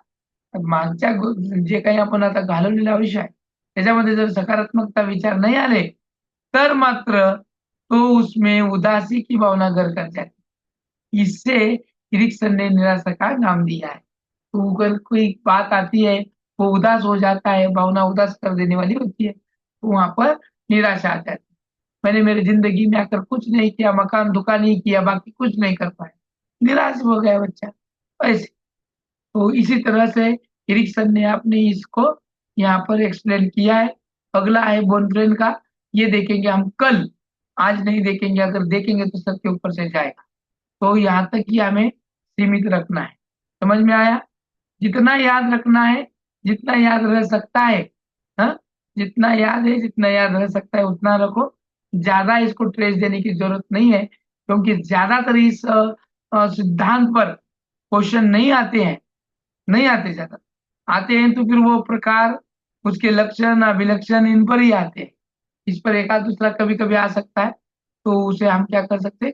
मागच्या जे काही आपण आता घालवलेलं आयुष्य आहे त्याच्यामध्ये जर सकारात्मकता विचार नहीं आले तर मात्र तो उसमें उदासी की भावना घर कर जाती। इससे एरिक्सन ने निराशा का नाम दिया है। तो अगर कोई बात आती है वो उदास हो जाता है, भावना उदास कर देने वाली होती है, तो वहां पर निराशा आ जाती है। मैंने मेरी जिंदगी में आकर कुछ नहीं किया, मकान दुकान ही किया, बाकी कुछ नहीं कर पाया, निराश हो गया बच्चा ऐसे। तो इसी तरह से एरिक्सन ने आपने इसको यहाँ पर एक्सप्लेन किया है। अगला है बोनफ्रेन का, ये देखेंगे हम कल। आज नहीं देखेंगे, अगर देखेंगे तो सर के ऊपर से जाएगा। तो यहाँ तक ही हमें सीमित रखना है। समझ में आया? जितना याद रखना है, जितना याद रह सकता है, हाँ, जितना याद है, जितना याद रह सकता है उतना रखो। ज्यादा इसको ट्रेस देने की जरूरत नहीं है, क्योंकि ज्यादातर इस सिद्धांत पर क्वेश्चन नहीं आते हैं, नहीं आते। ज्यादा आते हैं तो फिर वो प्रकार, उसके लक्षण, अभिलक्षण, इन पर ही आते हैं। इस पर एक आध दूसरा कभी कभी आ सकता है, तो उसे हम क्या कर सकते हैं,